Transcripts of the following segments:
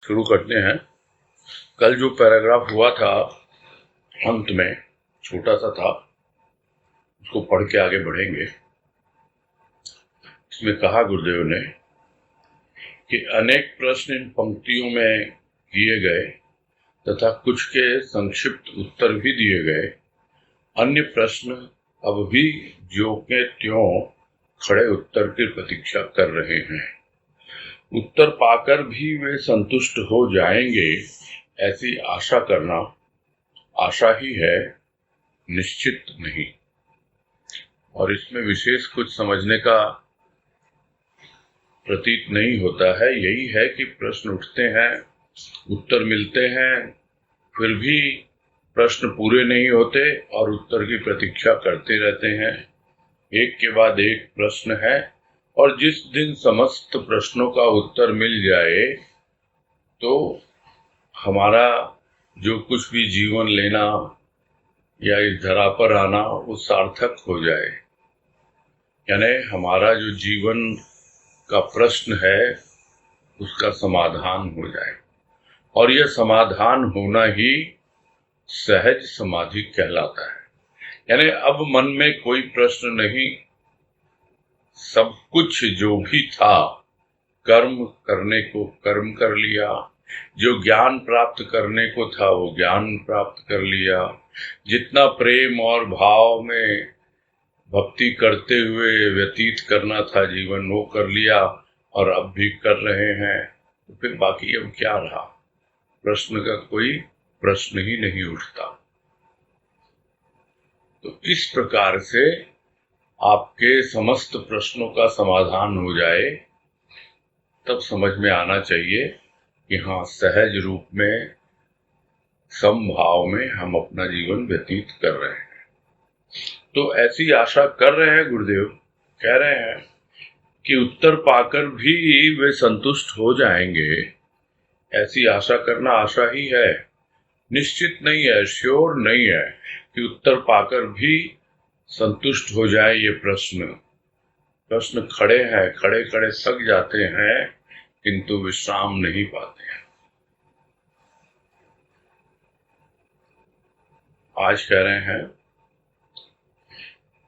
शुरू करते हैं। कल जो पैराग्राफ हुआ था अंत में, छोटा सा था, उसको पढ़ के आगे बढ़ेंगे। इसमें कहा गुरुदेव ने कि अनेक प्रश्न इन पंक्तियों में किए गए तथा कुछ के संक्षिप्त उत्तर भी दिए गए। अन्य प्रश्न अब भी ज्यों के त्यों खड़े उत्तर की प्रतीक्षा कर रहे हैं। उत्तर पाकर भी वे संतुष्ट हो जाएंगे, ऐसी आशा करना आशा ही है, निश्चित नहीं। और इसमें विशेष कुछ समझने का प्रतीत नहीं होता है। यही है कि प्रश्न उठते हैं, उत्तर मिलते हैं, फिर भी प्रश्न पूरे नहीं होते और उत्तर की प्रतीक्षा करते रहते हैं। एक के बाद एक प्रश्न है, और जिस दिन समस्त प्रश्नों का उत्तर मिल जाए तो हमारा जो कुछ भी जीवन लेना या इस धरा पर आना वो सार्थक हो जाए। यानी हमारा जो जीवन का प्रश्न है उसका समाधान हो जाए, और यह समाधान होना ही सहज समाधि कहलाता है। यानी अब मन में कोई प्रश्न नहीं, सब कुछ जो भी था कर्म करने को कर्म कर लिया, जो ज्ञान प्राप्त करने को था वो ज्ञान प्राप्त कर लिया, जितना प्रेम और भाव में भक्ति करते हुए व्यतीत करना था जीवन वो कर लिया और अब भी कर रहे हैं। तो फिर बाकी अब क्या रहा? प्रश्न का कोई प्रश्न ही नहीं उठता। तो इस प्रकार से आपके समस्त प्रश्नों का समाधान हो जाए तब समझ में आना चाहिए कि हाँ, सहज रूप में समभाव में हम अपना जीवन व्यतीत कर रहे हैं। तो ऐसी आशा कर रहे हैं गुरुदेव, कह रहे हैं कि उत्तर पाकर भी वे संतुष्ट हो जाएंगे, ऐसी आशा करना आशा ही है, निश्चित नहीं है, श्योर नहीं है कि उत्तर पाकर भी संतुष्ट हो जाए। ये प्रश्न खड़े हैं, खड़े खड़े थक जाते हैं किंतु विश्राम नहीं पाते हैं। आज कह रहे हैं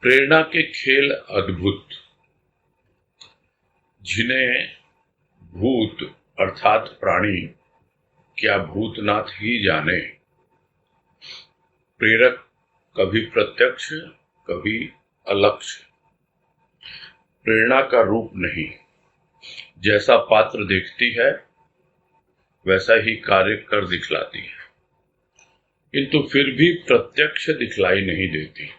प्रेरणा के खेल अद्भुत, जिन्हें भूत अर्थात प्राणी क्या भूतनाथ ही जाने। प्रेरक कभी प्रत्यक्ष कभी अलक्ष्य, प्रेरणा का रूप नहीं, जैसा पात्र देखती है वैसा ही कार्य कर दिखलाती है, किंतु फिर भी प्रत्यक्ष दिखलाई नहीं देती।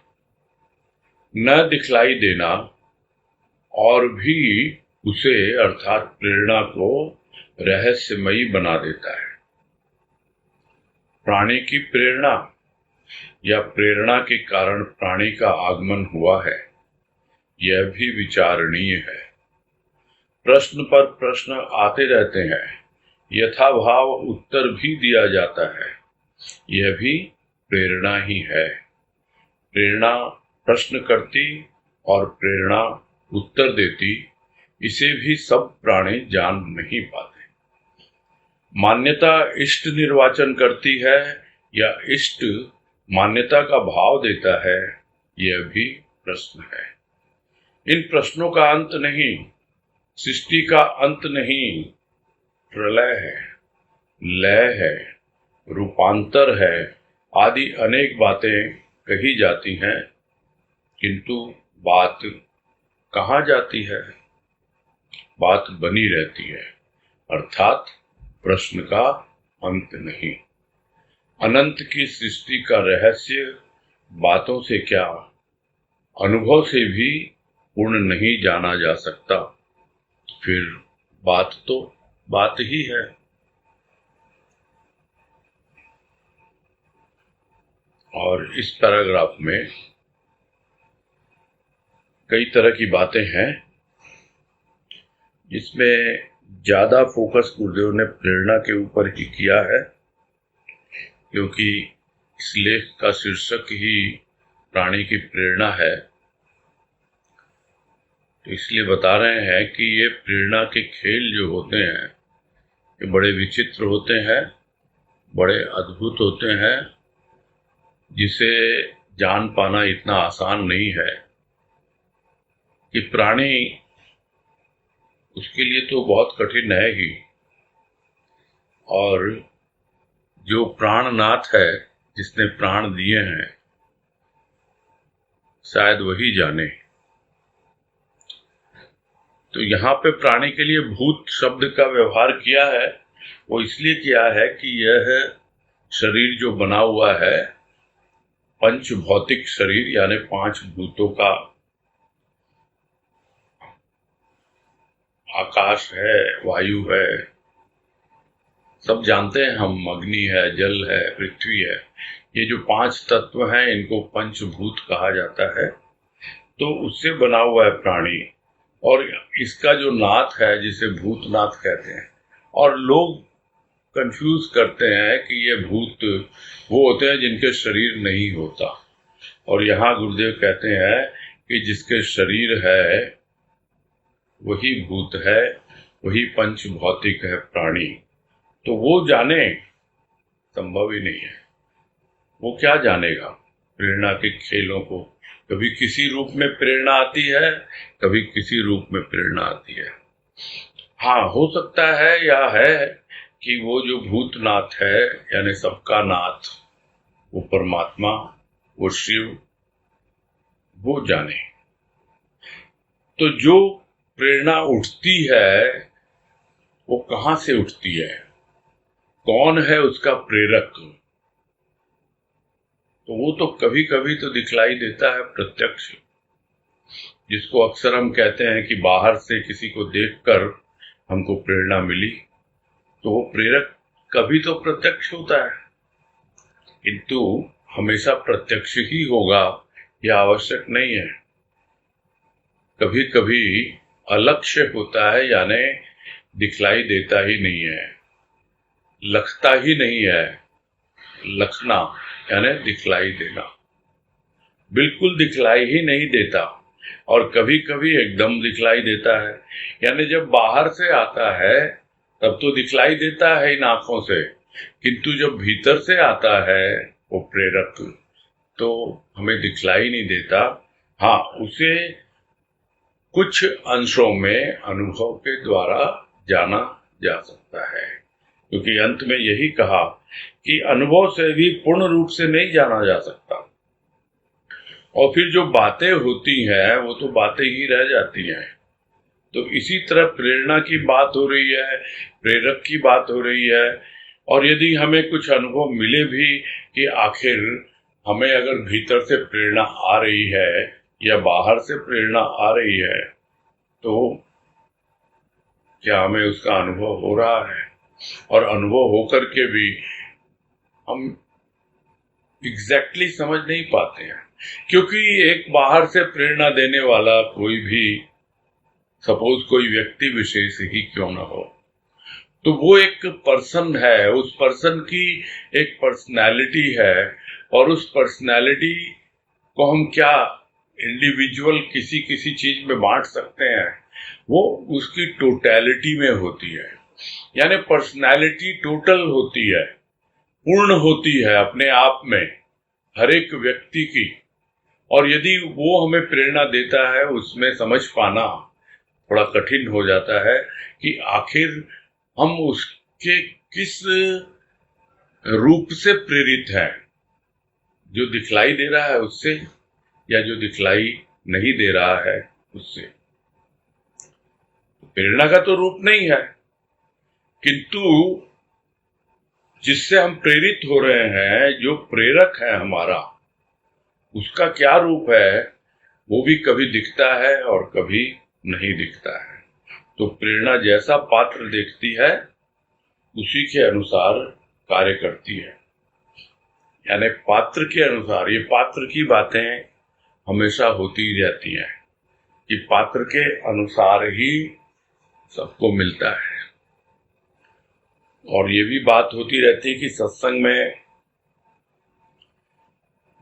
न दिखलाई देना और भी उसे अर्थात प्रेरणा को रहस्यमयी बना देता है। प्राणी की प्रेरणा या प्रेरणा के कारण प्राणी का आगमन हुआ है, यह भी विचारणीय है। प्रश्न पर प्रश्न आते रहते हैं, यथाभाव उत्तर भी दिया जाता है, यह भी प्रेरणा ही है। प्रेरणा प्रश्न करती और प्रेरणा उत्तर देती, इसे भी सब प्राणी जान नहीं पाते। मान्यता इष्ट निर्वाचन करती है या इष्ट मान्यता का भाव देता है, यह भी प्रश्न है। इन प्रश्नों का अंत नहीं, सृष्टि का अंत नहीं, प्रलय है, लय है, रूपांतर है, आदि अनेक बातें कही जाती हैं, किंतु बात कहाँ जाती है? बात बनी रहती है, अर्थात प्रश्न का अंत नहीं। अनंत की सृष्टि का रहस्य बातों से क्या, अनुभव से भी पूर्ण नहीं जाना जा सकता। फिर बात तो बात ही है। और इस पैराग्राफ में कई तरह की बातें हैं, जिसमें ज्यादा फोकस गुरुदेव ने प्रेरणा के ऊपर ही किया है, क्योंकि इस लेख का शीर्षक ही प्राणी की प्रेरणा है। तो इसलिए बता रहे हैं कि ये प्रेरणा के खेल जो होते हैं, ये बड़े विचित्र होते हैं, बड़े अद्भुत होते हैं, जिसे जान पाना इतना आसान नहीं है कि प्राणी उसके लिए तो बहुत कठिन है ही। और जो प्राणनाथ है, जिसने प्राण दिए हैं, शायद वही जाने। तो यहाँ पे प्राणी के लिए भूत शब्द का व्यवहार किया है, वो इसलिए किया है कि यह शरीर जो बना हुआ है, पंच भौतिक शरीर यानी 5 भूतों का आकाश है, वायु है, सब जानते हैं हम, अग्नि है, जल है, पृथ्वी है, ये जो 5 तत्व हैं इनको पंचभूत कहा जाता है। तो उससे बना हुआ है प्राणी, और इसका जो नाथ है जिसे भूतनाथ कहते हैं। और लोग कंफ्यूज करते हैं कि ये भूत वो होते हैं जिनके शरीर नहीं होता, और यहाँ गुरुदेव कहते हैं कि जिसके शरीर है वही भूत है, वही पंच भौतिक है प्राणी। तो वो जाने संभव ही नहीं है। वो क्या जानेगा प्रेरणा के खेलों को? कभी किसी रूप में प्रेरणा आती है, कभी किसी रूप में प्रेरणा आती है। हाँ, हो सकता है या है कि वो जो भूतनाथ है यानी सबका नाथ, वो परमात्मा, वो शिव, वो जाने। तो जो प्रेरणा उठती है वो कहाँ से उठती है? कौन है उसका प्रेरक? तो वो तो कभी कभी तो दिखलाई देता है प्रत्यक्ष, जिसको अक्सर हम कहते हैं कि बाहर से किसी को देखकर हमको प्रेरणा मिली। तो वो प्रेरक कभी तो प्रत्यक्ष होता है, किंतु हमेशा प्रत्यक्ष ही होगा यह आवश्यक नहीं है। कभी कभी अलक्ष्य होता है, यानी दिखलाई देता ही नहीं है, लखता ही नहीं है। लखना यानी दिखलाई देना, बिल्कुल दिखलाई ही नहीं देता। और कभी कभी एकदम दिखलाई देता है, यानी जब बाहर से आता है तब तो दिखलाई देता है इन आंखों से, किंतु जब भीतर से आता है वो प्रेरक, तो हमें दिखलाई नहीं देता। हाँ, उसे कुछ अंशों में अनुभव के द्वारा जाना जा सकता है, क्योंकि अंत में यही कहा कि अनुभव से भी पूर्ण रूप से नहीं जाना जा सकता। और फिर जो बातें होती हैं वो तो बातें ही रह जाती हैं। तो इसी तरह प्रेरणा की बात हो रही है, प्रेरक की बात हो रही है। और यदि हमें कुछ अनुभव मिले भी कि आखिर हमें अगर भीतर से प्रेरणा आ रही है या बाहर से प्रेरणा आ रही है, तो क्या हमें उसका अनुभव हो रहा है? और अनुभव होकर के भी हम एग्जैक्टली समझ नहीं पाते हैं, क्योंकि एक बाहर से प्रेरणा देने वाला कोई भी, सपोज कोई व्यक्ति विशेष ही क्यों ना हो, तो वो एक पर्सन है, उस पर्सन की एक पर्सनैलिटी है, और उस पर्सनैलिटी को हम क्या इंडिविजुअल किसी किसी चीज में बांट सकते हैं? वो उसकी टोटैलिटी में होती है, यानी पर्सनैलिटी टोटल होती है, पूर्ण होती है अपने आप में हर एक व्यक्ति की। और यदि वो हमें प्रेरणा देता है, उसमें समझ पाना थोड़ा कठिन हो जाता है कि आखिर हम उसके किस रूप से प्रेरित हैं, जो दिखलाई दे रहा है उससे या जो दिखलाई नहीं दे रहा है उससे। प्रेरणा का तो रूप नहीं है, किंतु जिससे हम प्रेरित हो रहे हैं, जो प्रेरक है हमारा, उसका क्या रूप है, वो भी कभी दिखता है और कभी नहीं दिखता है। तो प्रेरणा जैसा पात्र देखती है उसी के अनुसार कार्य करती है, यानी पात्र के अनुसार। ये पात्र की बातें हमेशा होती रहती हैं कि पात्र के अनुसार ही सबको मिलता है। और ये भी बात होती रहती है कि सत्संग में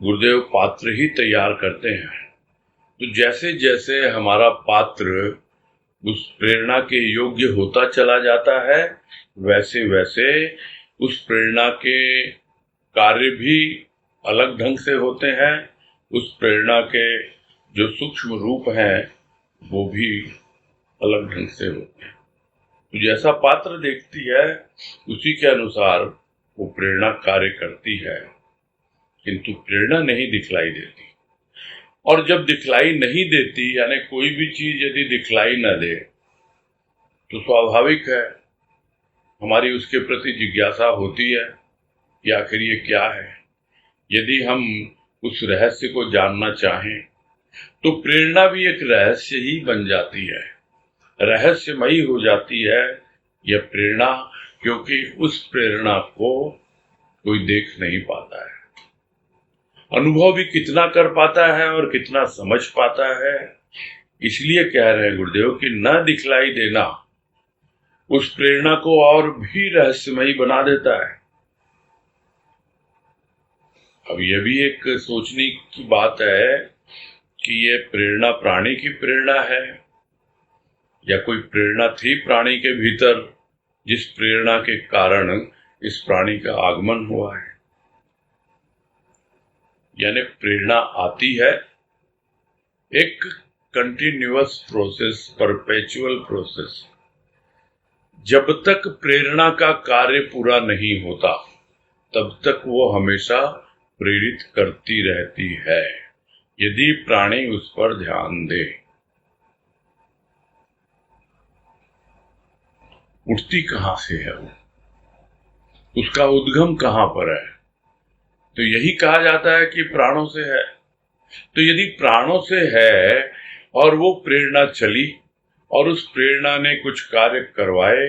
गुरुदेव पात्र ही तैयार करते हैं। तो जैसे जैसे हमारा पात्र उस प्रेरणा के योग्य होता चला जाता है, वैसे वैसे उस प्रेरणा के कार्य भी अलग ढंग से होते हैं। उस प्रेरणा के जो सूक्ष्म रूप हैं वो भी अलग ढंग से होते हैं। तो जैसा पात्र देखती है उसी के अनुसार वो प्रेरणा कार्य करती है, किंतु प्रेरणा नहीं दिखलाई देती। और जब दिखलाई नहीं देती, यानी कोई भी चीज यदि दिखलाई न दे, तो स्वाभाविक है हमारी उसके प्रति जिज्ञासा होती है कि आखिर ये क्या है। यदि हम उस रहस्य को जानना चाहें तो प्रेरणा भी एक रहस्य ही बन जाती है, रहस्यमयी हो जाती है यह प्रेरणा, क्योंकि उस प्रेरणा को कोई देख नहीं पाता है। अनुभव भी कितना कर पाता है और कितना समझ पाता है। इसलिए कह रहे हैं गुरुदेव कि न दिखलाई देना उस प्रेरणा को और भी रहस्यमयी बना देता है। अब यह भी एक सोचने की बात है कि ये प्रेरणा प्राणी की प्रेरणा है या कोई प्रेरणा थी प्राणी के भीतर, जिस प्रेरणा के कारण इस प्राणी का आगमन हुआ है। यानी प्रेरणा आती है, एक कंटिन्यूअस प्रोसेस, परपेचुअल प्रोसेस। जब तक प्रेरणा का कार्य पूरा नहीं होता तब तक वो हमेशा प्रेरित करती रहती है, यदि प्राणी उस पर ध्यान दे। उठती कहां से है वो, उसका उद्गम कहां पर है? तो यही कहा जाता है कि प्राणों से है। तो यदि प्राणों से है और वो प्रेरणा चली और उस प्रेरणा ने कुछ कार्य करवाए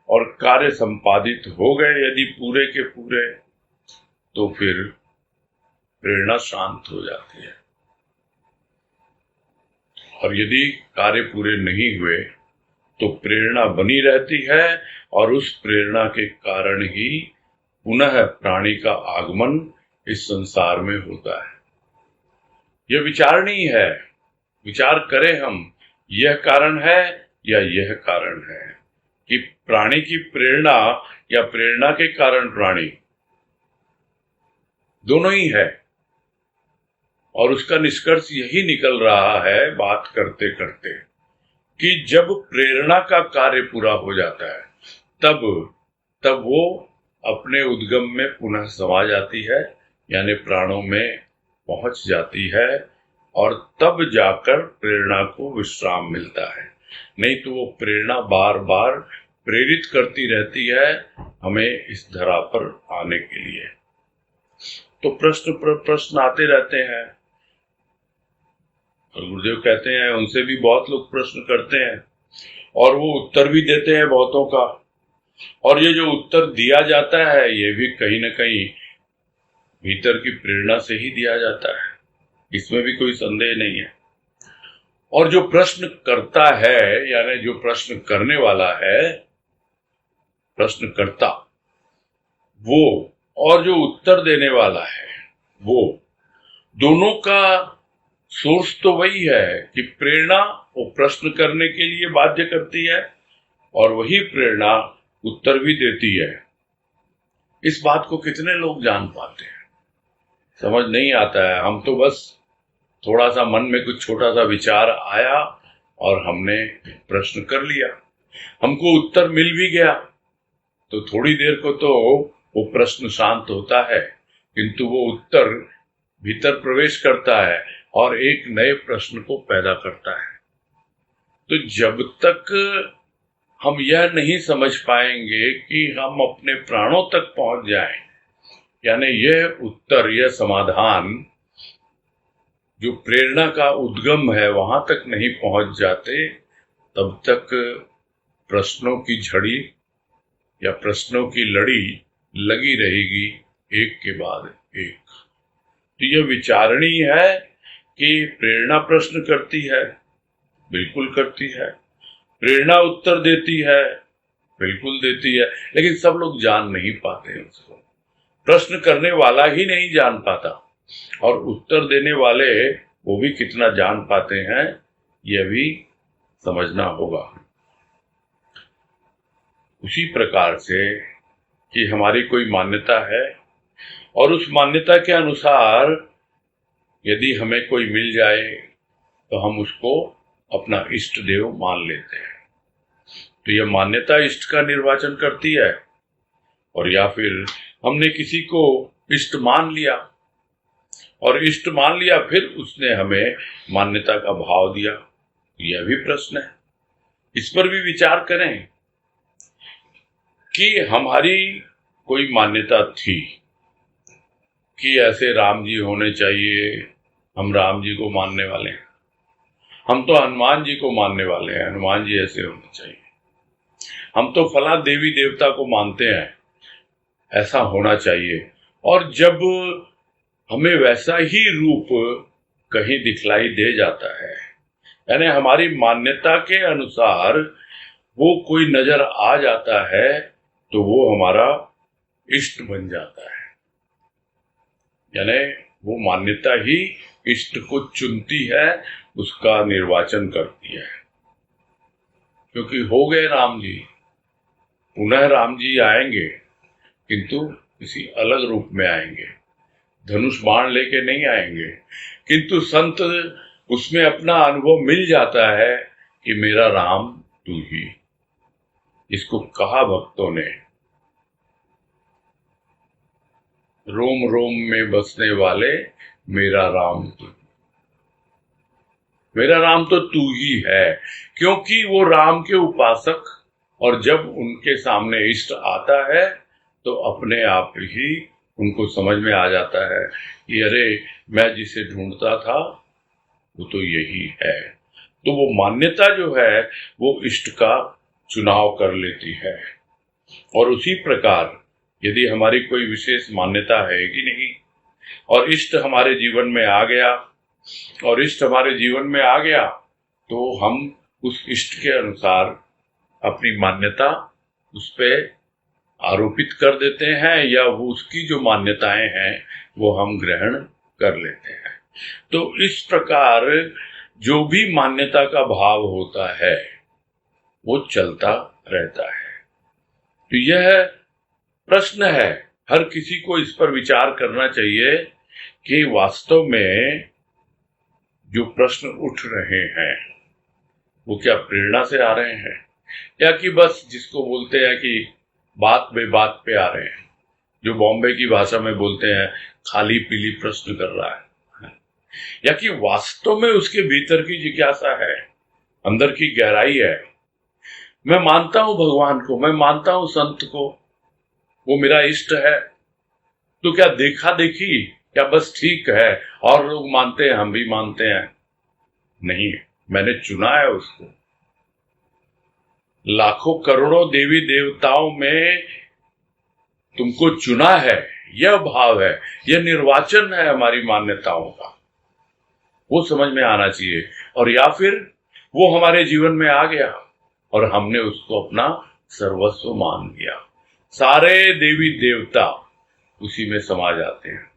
और कार्य संपादित हो गए यदि पूरे के पूरे, तो फिर प्रेरणा शांत हो जाती है। और यदि कार्य पूरे नहीं हुए तो प्रेरणा बनी रहती है और उस प्रेरणा के कारण ही पुनः प्राणी का आगमन इस संसार में होता है। यह विचारणीय है, विचार करें हम, यह कारण है या यह कारण है कि प्राणी की प्रेरणा या प्रेरणा के कारण प्राणी, दोनों ही है। और उसका निष्कर्ष यही निकल रहा है बात करते करते कि जब प्रेरणा का कार्य पूरा हो जाता है तब वो अपने उद्गम में पुनः समा जाती है, यानी प्राणों में पहुंच जाती है, और तब जाकर प्रेरणा को विश्राम मिलता है। नहीं तो वो प्रेरणा बार बार प्रेरित करती रहती है हमें इस धरा पर आने के लिए। तो प्रश्न पर प्रश्न आते रहते हैं और गुरुदेव कहते हैं उनसे भी बहुत लोग प्रश्न करते हैं और वो उत्तर भी देते हैं बहुतों का। और ये जो उत्तर दिया जाता है ये भी कहीं ना कहीं भीतर की प्रेरणा से ही दिया जाता है, इसमें भी कोई संदेह नहीं है। और जो प्रश्न करता है, यानी जो प्रश्न करने वाला है, प्रश्नकर्ता, वो और जो उत्तर देने वाला है वो, दोनों का सोर्स तो वही है कि प्रेरणा वो प्रश्न करने के लिए बाध्य करती है और वही प्रेरणा उत्तर भी देती है। इस बात को कितने लोग जान पाते हैं? समझ नहीं आता है। हम तो बस थोड़ा सा मन में कुछ छोटा सा विचार आया और हमने प्रश्न कर लिया, हमको उत्तर मिल भी गया, तो थोड़ी देर को तो वो प्रश्न शांत होता है, किंतु वो उत्तर भीतर प्रवेश करता है और एक नए प्रश्न को पैदा करता है। तो जब तक हम यह नहीं समझ पाएंगे कि हम अपने प्राणों तक पहुंच जाएं, यानी यह उत्तर, यह समाधान जो प्रेरणा का उद्गम है वहां तक नहीं पहुंच जाते, तब तक प्रश्नों की झड़ी या प्रश्नों की लड़ी लगी रहेगी एक के बाद एक। तो यह विचारणीय है कि प्रेरणा प्रश्न करती है, बिल्कुल करती है, प्रेरणा उत्तर देती है, बिल्कुल देती है, लेकिन सब लोग जान नहीं पाते हैं उसको। प्रश्न करने वाला ही नहीं जान पाता और उत्तर देने वाले वो भी कितना जान पाते हैं, यह भी समझना होगा। उसी प्रकार से कि हमारी कोई मान्यता है और उस मान्यता के अनुसार यदि हमें कोई मिल जाए तो हम उसको अपना इष्ट देव मान लेते हैं। तो यह मान्यता इष्ट का निर्वाचन करती है, और या फिर हमने किसी को इष्ट मान लिया और इष्ट मान लिया, फिर उसने हमें मान्यता का भाव दिया। यह भी प्रश्न है, इस पर भी विचार करें कि हमारी कोई मान्यता थी कि ऐसे राम जी होने चाहिए, हम राम जी को मानने वाले हैं, हम तो हनुमान जी को मानने वाले हैं, हनुमान जी ऐसे होने चाहिए, हम तो फला देवी देवता को मानते हैं, ऐसा होना चाहिए। और जब हमें वैसा ही रूप कहीं दिखलाई दे जाता है, यानी हमारी मान्यता के अनुसार वो कोई नजर आ जाता है, तो वो हमारा इष्ट बन जाता है। यानी वो मान्यता ही इष्ट को चुनती है, उसका निर्वाचन करती है। क्योंकि हो गए राम जी, पुनः राम जी आएंगे, किंतु किसी अलग रूप में आएंगे, धनुष बाण लेके नहीं आएंगे, किंतु संत उसमें अपना अनुभव मिल जाता है कि मेरा राम तू ही। इसको कहा भक्तों ने, रोम रोम में बसने वाले मेरा राम तू, मेरा राम तो तू ही है। क्योंकि वो राम के उपासक, और जब उनके सामने इष्ट आता है तो अपने आप ही उनको समझ में आ जाता है कि अरे मैं जिसे ढूंढता था वो तो यही है। तो वो मान्यता जो है वो इष्ट का चुनाव कर लेती है। और उसी प्रकार यदि हमारी कोई विशेष मान्यता है कि नहीं, और इष्ट हमारे जीवन में आ गया, और इष्ट हमारे जीवन में आ गया, तो हम उस इष्ट के अनुसार अपनी मान्यता उस पे आरोपित कर देते हैं, या वो उसकी जो मान्यताएं हैं वो हम ग्रहण कर लेते हैं। तो इस प्रकार जो भी मान्यता का भाव होता है वो चलता रहता है। तो यह प्रश्न है, हर किसी को इस पर विचार करना चाहिए कि वास्तव में जो प्रश्न उठ रहे हैं वो क्या प्रेरणा से आ रहे हैं, या कि बस जिसको बोलते हैं कि बात बे बात पे आ रहे हैं, जो बॉम्बे की भाषा में बोलते हैं खाली पीली प्रश्न कर रहा है, या कि वास्तव में उसके भीतर की जिज्ञासा है, अंदर की गहराई है। मैं मानता हूं भगवान को, मैं मानता हूं संत को, वो मेरा इष्ट है, तो क्या देखा देखी, क्या बस ठीक है और लोग मानते हैं हम भी मानते हैं? नहीं, मैंने चुना है उसको। लाखों करोड़ों देवी देवताओं में तुमको चुना है, यह भाव है, यह निर्वाचन है हमारी मान्यताओं का, वो समझ में आना चाहिए। और या फिर वो हमारे जीवन में आ गया और हमने उसको अपना सर्वस्व मान लिया, सारे देवी देवता उसी में समा जाते हैं।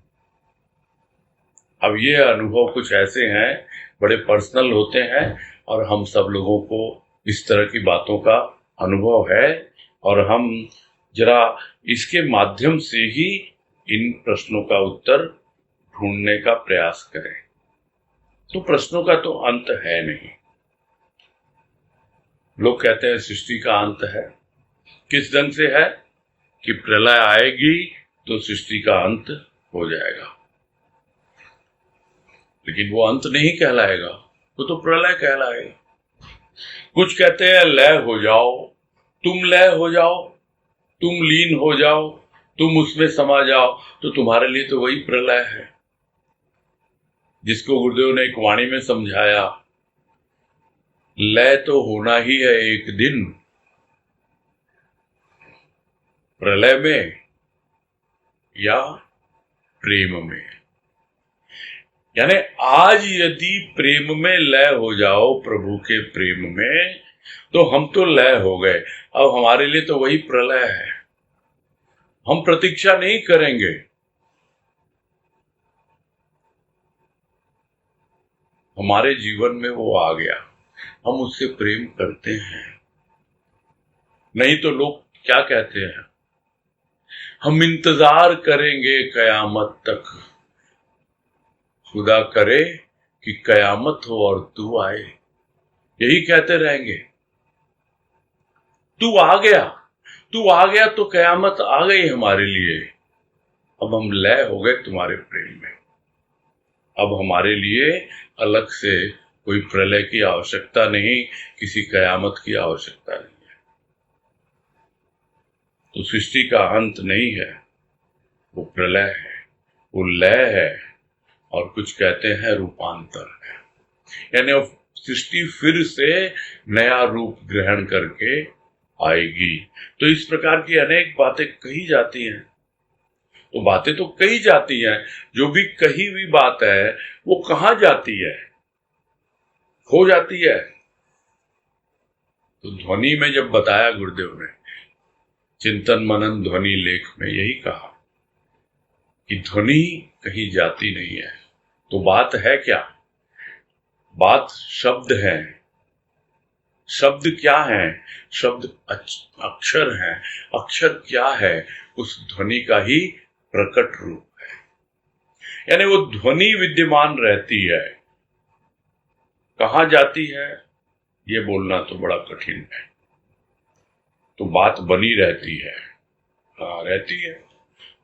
अब ये अनुभव कुछ ऐसे हैं, बड़े पर्सनल होते हैं, और हम सब लोगों को इस तरह की बातों का अनुभव है, और हम जरा इसके माध्यम से ही इन प्रश्नों का उत्तर ढूंढने का प्रयास करें। तो प्रश्नों का तो अंत है नहीं। लोग कहते हैं सृष्टि का अंत है, किस ढंग से है कि प्रलय आएगी तो सृष्टि का अंत हो जाएगा, लेकिन वो अंत नहीं कहलाएगा, वो तो प्रलय कहलाएगा। कुछ कहते हैं लय हो जाओ, तुम लय हो जाओ, तुम लीन हो जाओ, तुम उसमें समा जाओ, तो तुम्हारे लिए तो वही प्रलय है, जिसको गुरुदेव ने एक वाणी में समझाया, लय तो होना ही है एक दिन, प्रलय में या प्रेम में। यानी आज यदि प्रेम में लय हो जाओ, प्रभु के प्रेम में, तो हम तो लय हो गए। अब हमारे लिए तो वही प्रलय है, हम प्रतीक्षा नहीं करेंगे। हमारे जीवन में वो आ गया, हम उससे प्रेम करते हैं। नहीं तो लोग क्या कहते हैं, हम इंतजार करेंगे कयामत तक, खुदा करे कि कयामत हो और तू आए, यही कहते रहेंगे। तू आ गया, तू आ गया तो कयामत आ गई हमारे लिए। अब हम लय हो गए तुम्हारे प्रेम में, अब हमारे लिए अलग से कोई प्रलय की आवश्यकता नहीं, किसी कयामत की आवश्यकता नहीं है। तो सृष्टि का अंत नहीं है, वो प्रलय है, वो लय है, और कुछ कहते हैं रूपांतर है। यानी अब सृष्टि फिर से नया रूप ग्रहण करके आएगी। तो इस प्रकार की अनेक बातें कही जाती हैं। तो बातें तो कही जाती हैं, जो भी कही हुई बात है वो कहाँ जाती है, खो जाती है। तो ध्वनि में जब बताया गुरुदेव ने, चिंतन मनन ध्वनि लेख में यही कहा कि ध्वनि कहीं जाती नहीं है। तो बात है क्या, बात शब्द है। शब्द क्या है, शब्द अक्षर है। अक्षर क्या है, उस ध्वनि का ही प्रकट रूप है। यानी वो ध्वनि विद्यमान रहती है, कहां जाती है ये बोलना तो बड़ा कठिन है। तो बात बनी रहती है, कहां रहती है,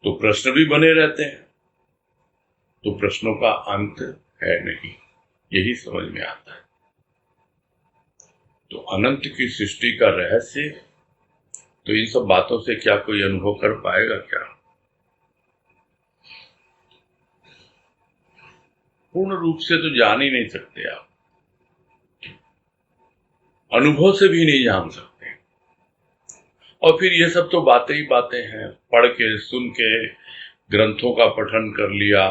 तो प्रश्न भी बने रहते हैं। तो प्रश्नों का अंत है नहीं, यही समझ में आता है। तो अनंत की सृष्टि का रहस्य, तो इन सब बातों से क्या कोई अनुभव कर पाएगा क्या? पूर्ण रूप से तो जान ही नहीं सकते आप, अनुभव से भी नहीं जान सकते। और फिर ये सब तो बातें ही बातें हैं, पढ़ के सुन के ग्रंथों का पठन कर लिया,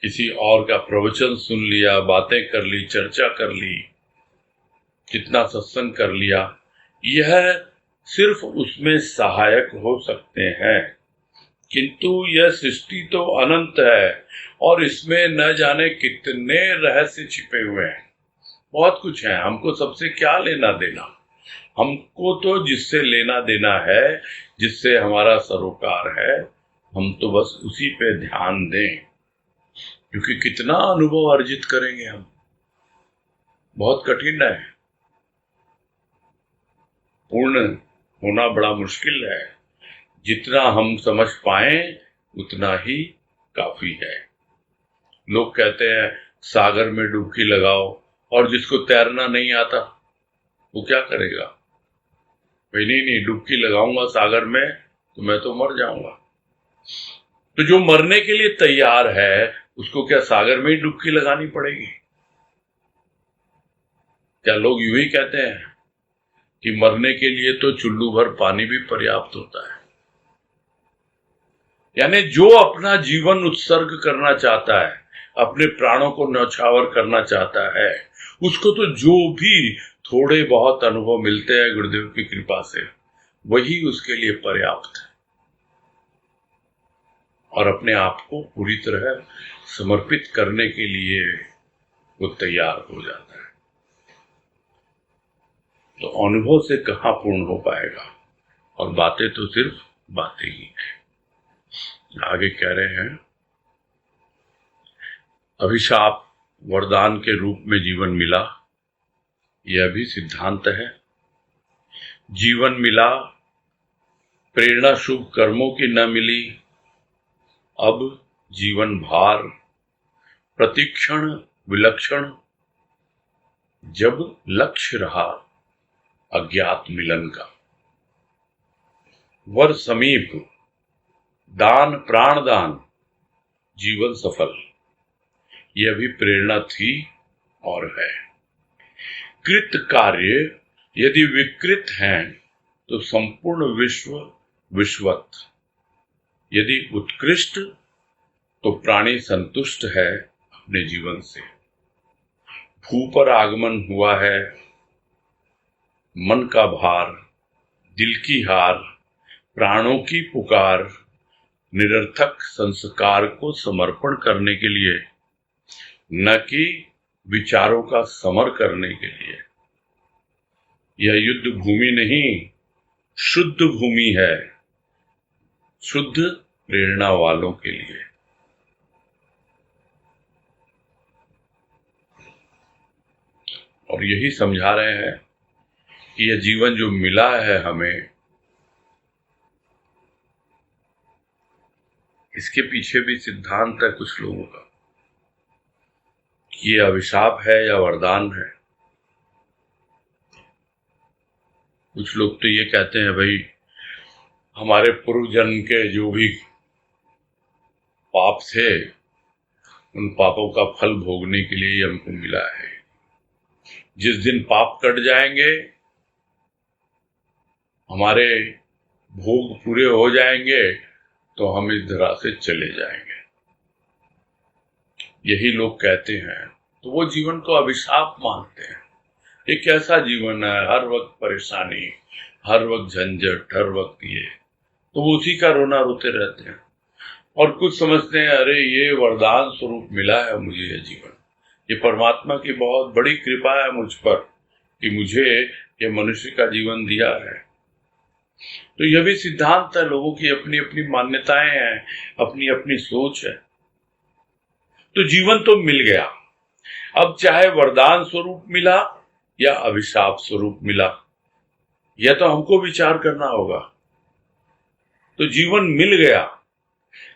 किसी और का प्रवचन सुन लिया, बातें कर ली, चर्चा कर ली, कितना सत्संग कर लिया, यह सिर्फ उसमें सहायक हो सकते हैं। किंतु यह सृष्टि तो अनंत है और इसमें न जाने कितने रहस्य छिपे हुए हैं। बहुत कुछ है, हमको सबसे क्या लेना देना। हमको तो जिससे लेना देना है, जिससे हमारा सरोकार है, हम तो बस उसी पे ध्यान दें। क्योंकि कितना अनुभव अर्जित करेंगे हम, बहुत कठिन है, पूर्ण होना बड़ा मुश्किल है। जितना हम समझ पाए उतना ही काफी है। लोग कहते हैं सागर में डुबकी लगाओ, और जिसको तैरना नहीं आता वो क्या करेगा? भाई नहीं, डुबकी लगाऊंगा सागर में तो मैं तो मर जाऊंगा। तो जो मरने के लिए तैयार है उसको क्या सागर में ही डुबकी लगानी पड़ेगी? क्या लोग यूं ही कहते हैं कि मरने के लिए तो चुल्लू भर पानी भी पर्याप्त होता है? यानी जो अपना जीवन उत्सर्ग करना चाहता है, अपने प्राणों को न्यौछावर करना चाहता है, उसको तो जो भी थोड़े बहुत अनुभव मिलते हैं गुरुदेव की कृपा से, वही उसके लिए पर्याप्त है। और अपने आप को पूरी तरह समर्पित करने के लिए वो तैयार हो जाता है। तो अनुभव से कहां पूर्ण हो पाएगा, और बातें तो सिर्फ बातें ही हैं। आगे कह रहे हैं, अभिशाप वरदान के रूप में जीवन मिला, यह भी सिद्धांत है। जीवन मिला, प्रेरणा शुभ कर्मों की न मिली, अब जीवन भार, प्रतिक्षण विलक्षण, जब लक्ष्य रहा अज्ञात मिलन का। वर समीप, दान प्राण दान, जीवन सफल, यह भी प्रेरणा थी और है। कृत कार्य यदि विकृत हैं तो संपूर्ण विश्व विश्वत, यदि उत्कृष्ट तो प्राणी संतुष्ट है अपने जीवन से। भू पर आगमन हुआ है, मन का भार, दिल की हार, प्राणों की पुकार, निरर्थक संस्कार को समर्पण करने के लिए, न कि विचारों का समर करने के लिए। यह युद्ध भूमि नहीं, शुद्ध भूमि है, शुद्ध प्रेरणा वालों के लिए। और यही समझा रहे हैं कि यह जीवन जो मिला है हमें, इसके पीछे भी सिद्धांत है कुछ लोगों का कि ये अभिशाप है या वरदान है। कुछ लोग तो ये कहते हैं भाई हमारे पूर्व जन्म के जो भी पाप थे उन पापों का फल भोगने के लिए ही हमको मिला है। जिस दिन पाप कट जाएंगे, हमारे भोग पूरे हो जाएंगे, तो हम इस धरा से चले जाएंगे, यही लोग कहते हैं। तो वो जीवन को अभिशाप मानते हैं। ये कैसा जीवन है, हर वक्त परेशानी, हर वक्त झंझट, हर वक्त ये, तो वो उसी का रोना रोते रहते हैं। और कुछ समझते हैं अरे ये वरदान स्वरूप मिला है मुझे यह जीवन, ये परमात्मा की बहुत बड़ी कृपा है मुझ पर कि मुझे ये मनुष्य का जीवन दिया है। तो यह भी सिद्धांत है, लोगों की अपनी अपनी मान्यताएं हैं, अपनी अपनी सोच है। तो जीवन तो मिल गया, अब चाहे वरदान स्वरूप मिला या अभिशाप स्वरूप मिला, यह तो हमको विचार करना होगा। तो जीवन मिल गया,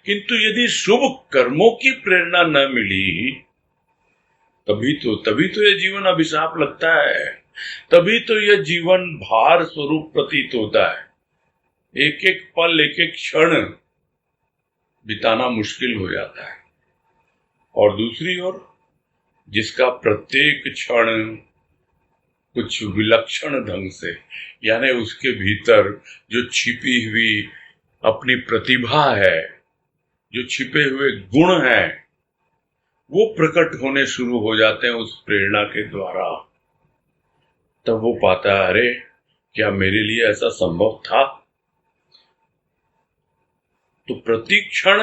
किंतु यदि शुभ कर्मों की प्रेरणा न मिली, तभी तो यह जीवन अभिशाप लगता है, तभी तो यह जीवन भार स्वरूप प्रतीत होता है। एक एक पल, एक एक क्षण बिताना मुश्किल हो जाता है। और दूसरी ओर जिसका प्रत्येक क्षण कुछ विलक्षण ढंग से, यानी उसके भीतर जो छिपी हुई अपनी प्रतिभा है, जो छिपे हुए गुण हैं, वो प्रकट होने शुरू हो जाते हैं उस प्रेरणा के द्वारा, तब वो पाता है अरे क्या मेरे लिए ऐसा संभव था। तो प्रत्येक क्षण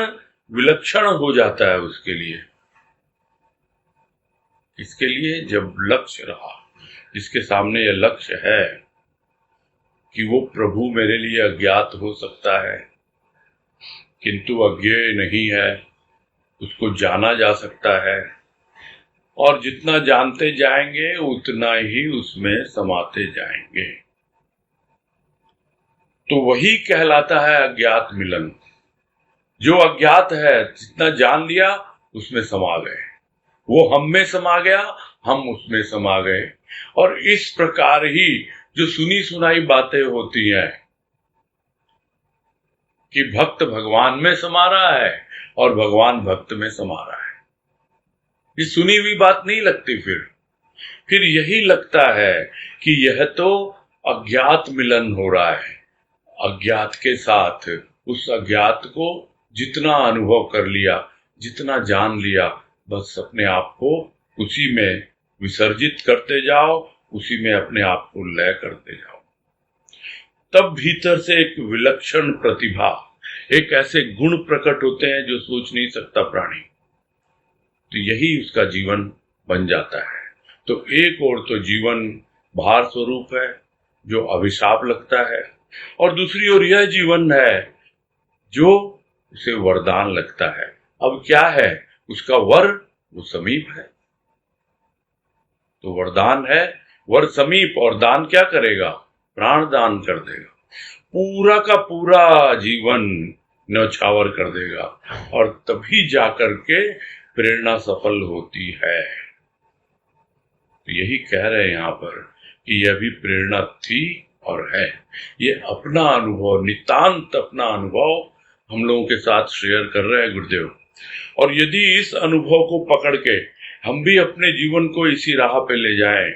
विलक्षण हो जाता है उसके लिए। इसके लिए जब लक्ष्य रहा, जिसके सामने यह लक्ष्य है कि वो प्रभु मेरे लिए अज्ञात हो सकता है किंतु अज्ञेय नहीं है, उसको जाना जा सकता है, और जितना जानते जाएंगे उतना ही उसमें समाते जाएंगे, तो वही कहलाता है अज्ञात मिलन। जो अज्ञात है, जितना जान लिया उसमें समा गए, वो हम में समा गया, हम उसमें समा गए। और इस प्रकार ही जो सुनी सुनाई बातें होती हैं कि भक्त भगवान में समा रहा है और भगवान भक्त में समा रहा है, ये सुनी हुई बात नहीं लगती। फिर यही लगता है कि यह तो अज्ञात मिलन हो रहा है। अज्ञात के साथ उस अज्ञात को जितना अनुभव कर लिया, जितना जान लिया, बस अपने आप को उसी में विसर्जित करते जाओ, उसी में अपने आप को लय करते जाओ। तब भीतर से एक विलक्षण प्रतिभा, एक ऐसे गुण प्रकट होते हैं जो सोच नहीं सकता प्राणी, तो यही उसका जीवन बन जाता है। तो एक ओर तो जीवन भार स्वरूप है जो अभिशाप लगता है, और दूसरी ओर यह जीवन है जो उसे वरदान लगता है। अब क्या है उसका वर, वो समीप है। तो वरदान है, वर समीप, और दान क्या करेगा, प्राण दान कर देगा, पूरा का पूरा जीवन न्यौछावर कर देगा, और तभी जाकर के प्रेरणा सफल होती है। तो यही कह रहे हैं यहाँ पर कि यह भी प्रेरणा थी और है। ये अपना अनुभव, नितांत अपना अनुभव हम लोगों के साथ शेयर कर रहे हैं गुरुदेव। और यदि इस अनुभव को पकड़ के हम भी अपने जीवन को इसी राह पे ले जाएं,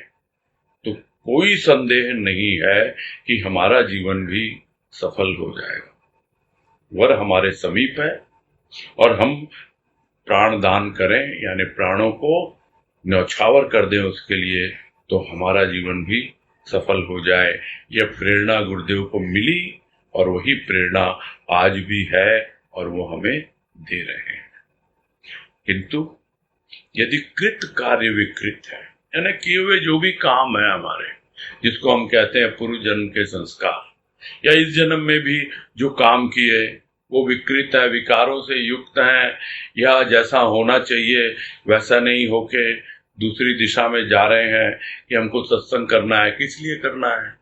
तो कोई संदेह नहीं है कि हमारा जीवन भी सफल हो जाएगा। वर हमारे समीप है, और हम प्राण दान करें, यानी प्राणों को न्यौछावर कर दें उसके लिए, तो हमारा जीवन भी सफल हो जाए। यह प्रेरणा गुरुदेव को मिली, और वही प्रेरणा आज भी है और वो हमें दे रहे हैं। किंतु यदि कृत कार्य विकृत है, यानी किए हुए जो भी काम है हमारे, जिसको हम कहते हैं पूर्व जन्म के संस्कार, या इस जन्म में भी जो काम किए वो विकृत है, विकारों से युक्त हैं, या जैसा होना चाहिए वैसा नहीं होके दूसरी दिशा में जा रहे हैं कि हमको सत्संग करना है, किस लिए करना है?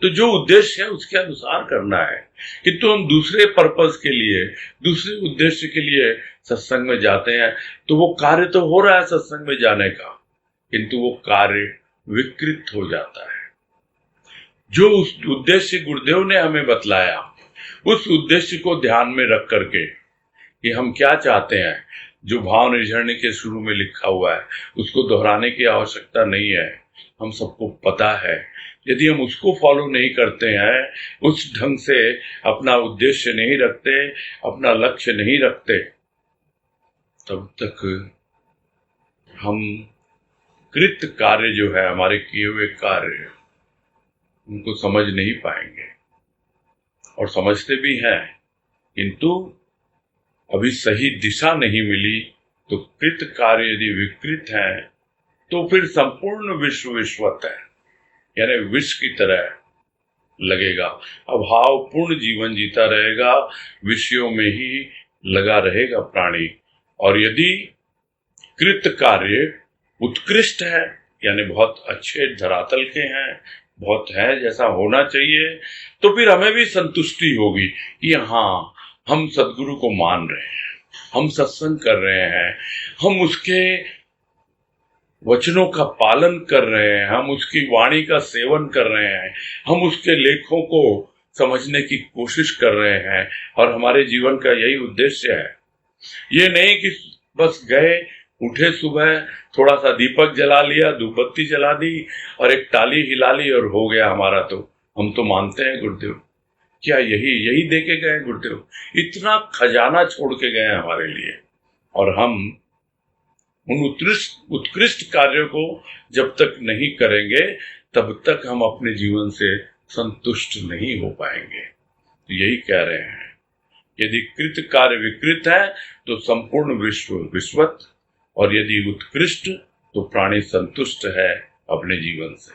तो जो उद्देश्य है उसके अनुसार करना है। किंतु हम दूसरे पर्पस के लिए, दूसरे उद्देश्य के लिए सत्संग में जाते हैं, तो वो कार्य तो हो रहा है सत्संग में जाने का, किंतु वो कार्य विकृत हो जाता है। जो उस उद्देश्य गुरुदेव ने हमें बतलाया, उस उद्देश्य को ध्यान में रख करके कि हम क्या चाहते हैं, जो भाव निर्झरणी के शुरू में लिखा हुआ है उसको दोहराने की आवश्यकता नहीं है, हम सबको पता है। यदि हम उसको फॉलो नहीं करते हैं, उस ढंग से अपना उद्देश्य नहीं रखते, अपना लक्ष्य नहीं रखते, तब तक हम कृत कार्य जो है, हमारे किए हुए कार्य, उनको समझ नहीं पाएंगे। और समझते भी हैं, किंतु अभी सही दिशा नहीं मिली, तो कृत कार्य यदि विकृत है तो फिर संपूर्ण विश्व विश्वत है, यानी विष की तरह लगेगा। अभाव पूर्ण जीवन जीता रहेगा, विषयों में ही लगा रहेगा प्राणी। और यदि कृत कार्य उत्कृष्ट है, यानी बहुत अच्छे धरातल के हैं, बहुत है जैसा होना चाहिए, तो फिर हमें भी संतुष्टि होगी कि हाँ, हम सद्गुरु को मान रहे हैं, हम सत्संग कर रहे हैं, हम उसके वचनों का पालन कर रहे हैं, हम उसकी वाणी का सेवन कर रहे हैं, हम उसके लेखों को समझने की कोशिश कर रहे हैं, और हमारे जीवन का यही उद्देश्य है। ये नहीं कि बस गए, उठे सुबह, थोड़ा सा दीपक जला लिया, धूपबत्ती जला दी और एक ताली हिला ली और हो गया हमारा। तो हम तो मानते हैं गुरुदेव, क्या यही दे के गए गुरुदेव? इतना खजाना छोड़ के गए हमारे लिए, और हम उन उत्कृष्ट कार्यों को जब तक नहीं करेंगे, तब तक हम अपने जीवन से संतुष्ट नहीं हो पाएंगे। तो यही कह रहे हैं, यदि कृत कार्य विकृत है तो संपूर्ण विश्व विश्वत, और यदि उत्कृष्ट तो प्राणी संतुष्ट है अपने जीवन से।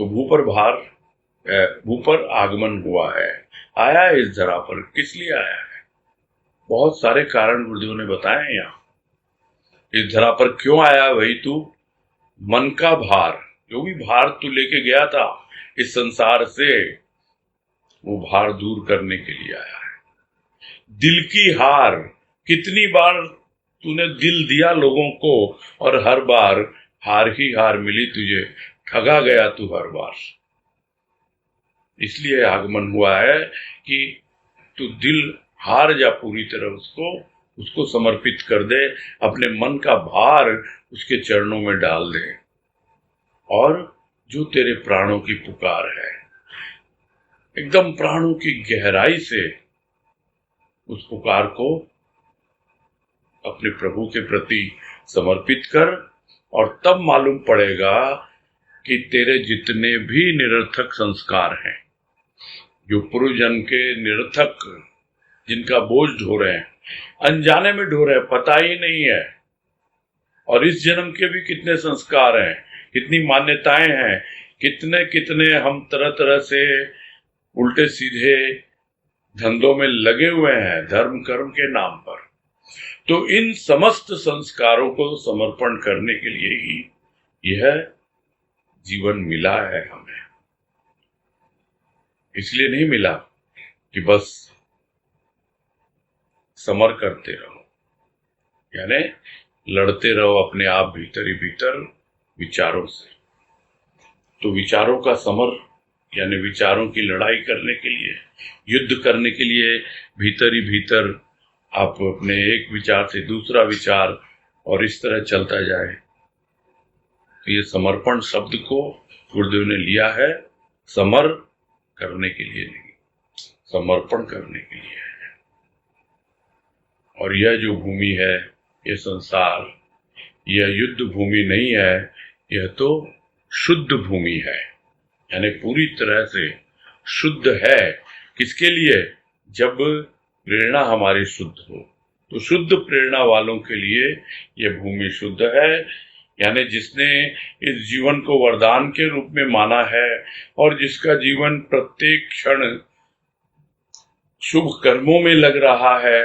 तो भूपर आगमन हुआ है, आया है इस धरा पर, किस लिए आया है? बहुत सारे कारण गुरुदेव ने बताए। यहाँ इस धरा पर क्यों आया? वही तू मन का भार, जो भी भार तू लेके गया था इस संसार से, वो भार दूर करने के लिए आया है। दिल की हार, कितनी बार तूने दिल दिया लोगों को और हर बार हार ही हार मिली तुझे, ठगा गया तू हर बार। इसलिए आगमन हुआ है कि तू दिल हार जा पूरी तरह, उसको समर्पित कर दे, अपने मन का भार उसके चरणों में डाल दे, और जो तेरे प्राणों की पुकार है, एकदम प्राणों की गहराई से उस पुकार को अपने प्रभु के प्रति समर्पित कर, और तब मालूम पड़ेगा कि तेरे जितने भी निरर्थक संस्कार हैं, जो पूर्व जन्म के निरर्थक, जिनका बोझ ढो रहे हैं, अनजाने में ढो रहे हैं, पता ही नहीं है, और इस जन्म के भी कितने संस्कार हैं, कितनी मान्यताएं हैं, कितने कितने हम तरह तरह से उल्टे सीधे धंधों में लगे हुए हैं धर्म कर्म के नाम पर। तो इन समस्त संस्कारों को समर्पण करने के लिए ही यह जीवन मिला है हमें। इसलिए नहीं मिला कि बस समर करते रहो, यानी लड़ते रहो अपने आप भीतर ही भीतर विचारों से। तो विचारों का समर, यानी विचारों की लड़ाई करने के लिए, युद्ध करने के लिए भीतर ही भीतर आप अपने एक विचार से दूसरा विचार, और इस तरह चलता जाए। तो ये समर्पण शब्द को गुरुदेव ने लिया है समर करने के लिए नहीं, समर्पण करने के लिए है। और यह जो भूमि है, यह संसार, यह युद्ध भूमि नहीं है, यह तो शुद्ध भूमि है, यानी पूरी तरह से शुद्ध है। किसके लिए? जब प्रेरणा हमारी शुद्ध हो, तो शुद्ध प्रेरणा वालों के लिए यह भूमि शुद्ध है। यानी जिसने इस जीवन को वरदान के रूप में माना है और जिसका जीवन प्रत्येक क्षण शुभ कर्मों में लग रहा है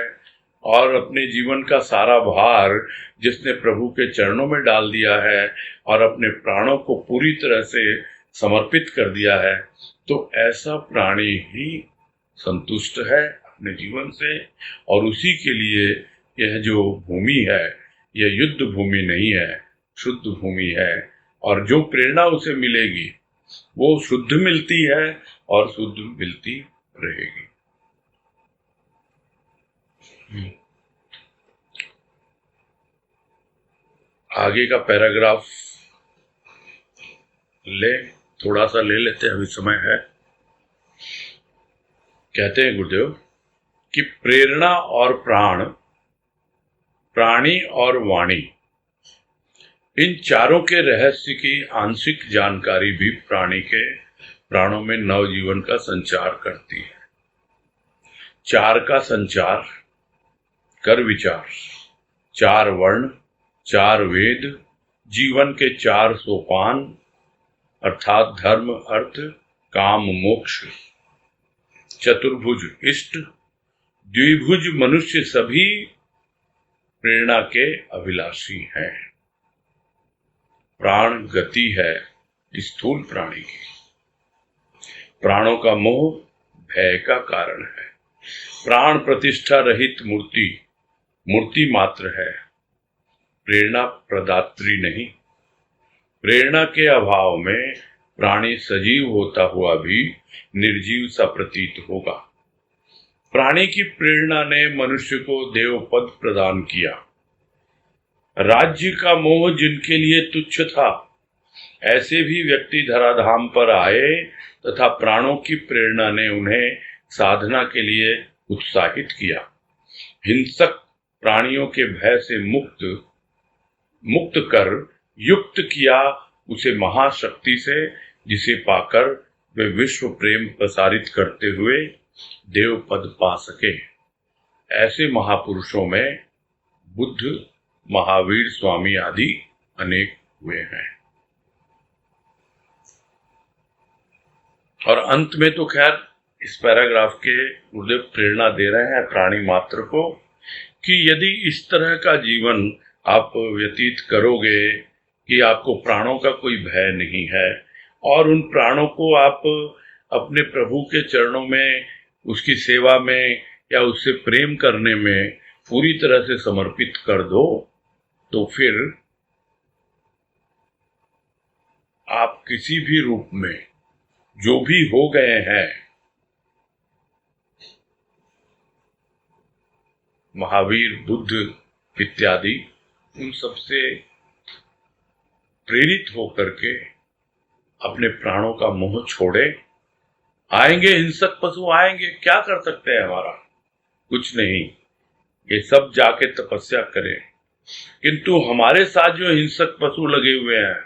और अपने जीवन का सारा भार जिसने प्रभु के चरणों में डाल दिया है और अपने प्राणों को पूरी तरह से समर्पित कर दिया है, तो ऐसा प्राणी ही संतुष्ट है अपने जीवन से। और उसी के लिए यह जो भूमि है, यह युद्ध भूमि नहीं है, शुद्ध भूमि है। और जो प्रेरणा उसे मिलेगी वो शुद्ध मिलती है और शुद्ध मिलती रहेगी। आगे का पैराग्राफ थोड़ा सा ले लेते हैं, अभी समय है। कहते हैं गुरुदेव कि प्रेरणा और प्राण, प्राणी और वाणी, इन चारों के रहस्य की आंशिक जानकारी भी प्राणी के प्राणों में नवजीवन का संचार करती है। चार का संचार कर विचार, चार वर्ण, चार वेद, जीवन के चार सोपान अर्थात धर्म, अर्थ, काम, मोक्ष, चतुर्भुज इष्ट, द्विभुज मनुष्य सभी प्रेरणा के अभिलाषी हैं। प्राण गति है स्थूल प्राणी की। प्राणों का मोह भय का कारण है। प्राण प्रतिष्ठा रहित मूर्ति मात्र है, प्रेरणा प्रदात्री नहीं। प्रेरणा के अभाव में प्राणी सजीव होता हुआ भी निर्जीव सा प्रतीत होगा। प्राणी की प्रेरणा ने मनुष्य को देवपद प्रदान किया। राज्य का मोह जिनके लिए तुच्छ था, ऐसे भी व्यक्ति धराधाम पर आए तथा प्राणों की प्रेरणा ने उन्हें साधना के लिए उत्साहित किया। हिंसक प्राणियों के भय से मुक्त कर युक्त किया उसे महाशक्ति से, जिसे पाकर वे विश्व प्रेम प्रसारित करते हुए देव पद पा सके। ऐसे महापुरुषों में बुद्ध, महावीर स्वामी आदि अनेक हुए हैं। और अंत में तो खैर इस पैराग्राफ के गुरुदेव प्रेरणा दे रहे हैं प्राणी मात्र को कि यदि इस तरह का जीवन आप व्यतीत करोगे कि आपको प्राणों का कोई भय नहीं है और उन प्राणों को आप अपने प्रभु के चरणों में, उसकी सेवा में या उससे प्रेम करने में पूरी तरह से समर्पित कर दो, तो फिर आप किसी भी रूप में जो भी हो गए हैं, महावीर, बुद्ध इत्यादि, उन सबसे प्रेरित होकर के अपने प्राणों का मोह छोड़े। आएंगे हिंसक पशु, आएंगे, क्या कर सकते हैं हमारा? कुछ नहीं, ये सब जाके तपस्या करें। किंतु हमारे साथ जो हिंसक पशु लगे हुए हैं,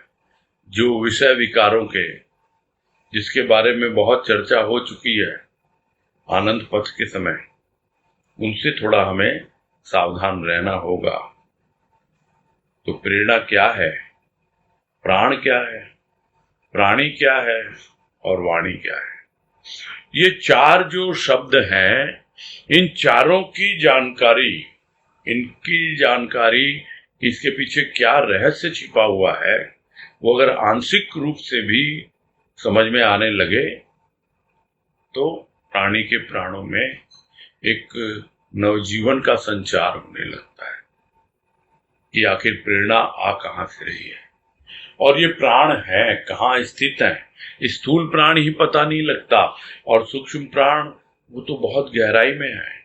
जो विषय विकारों के, जिसके बारे में बहुत चर्चा हो चुकी है आनंद पथ के समय, उनसे थोड़ा हमें सावधान रहना होगा। तो प्रेरणा क्या है, प्राण क्या है, प्राणी क्या है और वाणी क्या है? ये चार जो शब्द हैं, इन चारों की जानकारी, इनकी जानकारी, इसके पीछे क्या रहस्य छिपा हुआ है, वो अगर आंशिक रूप से भी समझ में आने लगे तो प्राणी के प्राणों में एक नवजीवन का संचार होने लगता है कि आखिर प्रेरणा आ कहां से रही है और ये प्राण है कहाँ स्थित है। स्थूल प्राण ही पता नहीं लगता और सूक्ष्म प्राण वो तो बहुत गहराई में है।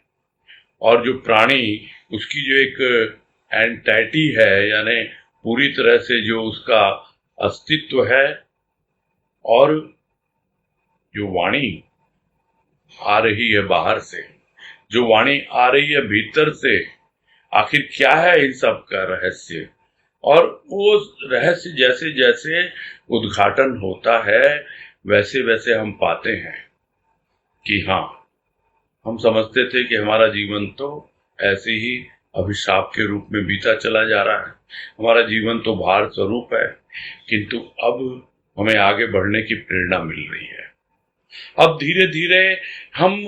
और जो प्राणी, उसकी जो एक एंटाइटी है, यानी पूरी तरह से जो उसका अस्तित्व है, और जो वाणी आ रही है बाहर से, जो वाणी आ रही है भीतर से, आखिर क्या है इन सब का रहस्य? और वो रहस्य जैसे जैसे उद्घाटन होता है वैसे वैसे हम पाते हैं कि हाँ, हम समझते थे कि हमारा जीवन तो ऐसे ही अभिशाप के रूप में बीता चला जा रहा है। हमारा जीवन तो भार स्वरूप है, किंतु अब हमें आगे बढ़ने की प्रेरणा मिल रही है। अब धीरे धीरे हम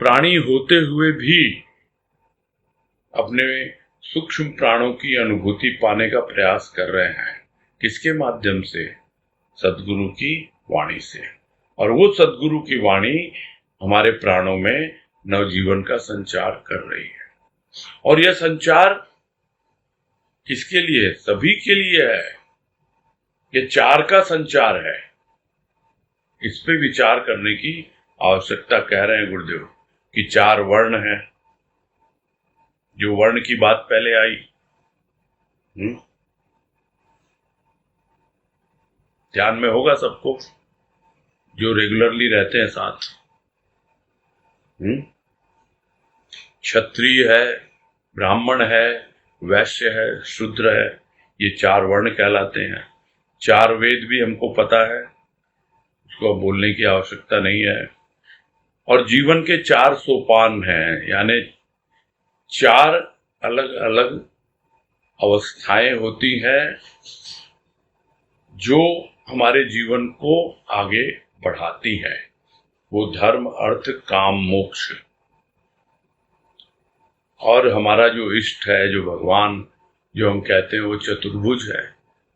प्राणी होते हुए भी अपने सूक्ष्म प्राणों की अनुभूति पाने का प्रयास कर रहे हैं। किसके माध्यम से? सद्गुरु की वाणी से। और वो सद्गुरु की वाणी हमारे प्राणों में नवजीवन का संचार कर रही है। और यह संचार किसके लिए? सभी के लिए है। ये चार का संचार है। इस पे विचार करने की आवश्यकता कह रहे हैं गुरुदेव कि चार वर्ण हैं। जो वर्ण की बात पहले आई, ध्यान में होगा सबको, जो रेगुलरली रहते हैं साथ। क्षत्रिय है, ब्राह्मण है, वैश्य है, शूद्र है, ये चार वर्ण कहलाते हैं। चार वेद भी हमको पता है, उसको बोलने की आवश्यकता नहीं है। और जीवन के चार सोपान हैं, यानी चार अलग अलग अवस्थाएं होती हैं जो हमारे जीवन को आगे बढ़ाती है। वो धर्म, अर्थ, काम, मोक्ष। और हमारा जो इष्ट है, जो भगवान, जो हम कहते हैं वो चतुर्भुज है,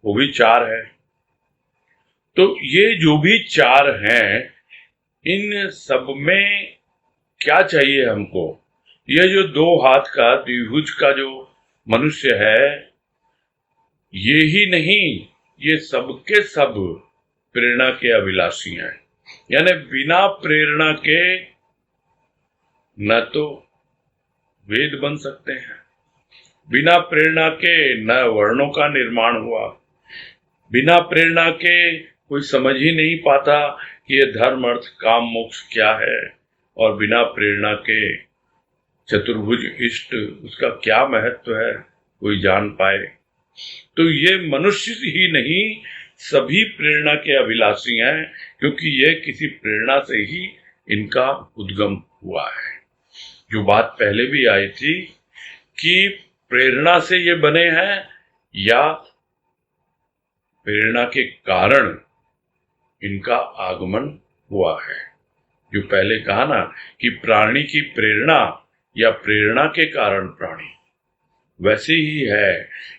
वो भी चार है। तो ये जो भी चार हैं, इन सब में क्या चाहिए हमको? ये जो दो हाथ का द्विभुज का जो मनुष्य है, ये ही नहीं, ये सबके सब प्रेरणा के अभिलाषी हैं। यानी बिना प्रेरणा के न तो वेद बन सकते हैं, बिना प्रेरणा के न वर्णों का निर्माण हुआ, बिना प्रेरणा के कोई समझ ही नहीं पाता कि ये धर्म, अर्थ, काम, मोक्ष क्या है, और बिना प्रेरणा के चतुर्भुज इष्ट, उसका क्या महत्व है, कोई जान पाए। तो ये मनुष्य ही नहीं, सभी प्रेरणा के अभिलाषी हैं, क्योंकि ये किसी प्रेरणा से ही इनका उद्गम हुआ है। जो बात पहले भी आई थी कि प्रेरणा से ये बने हैं या प्रेरणा के कारण इनका आगमन हुआ है। जो पहले कहा ना कि प्राणी की प्रेरणा या प्रेरणा के कारण प्राणी, वैसे ही है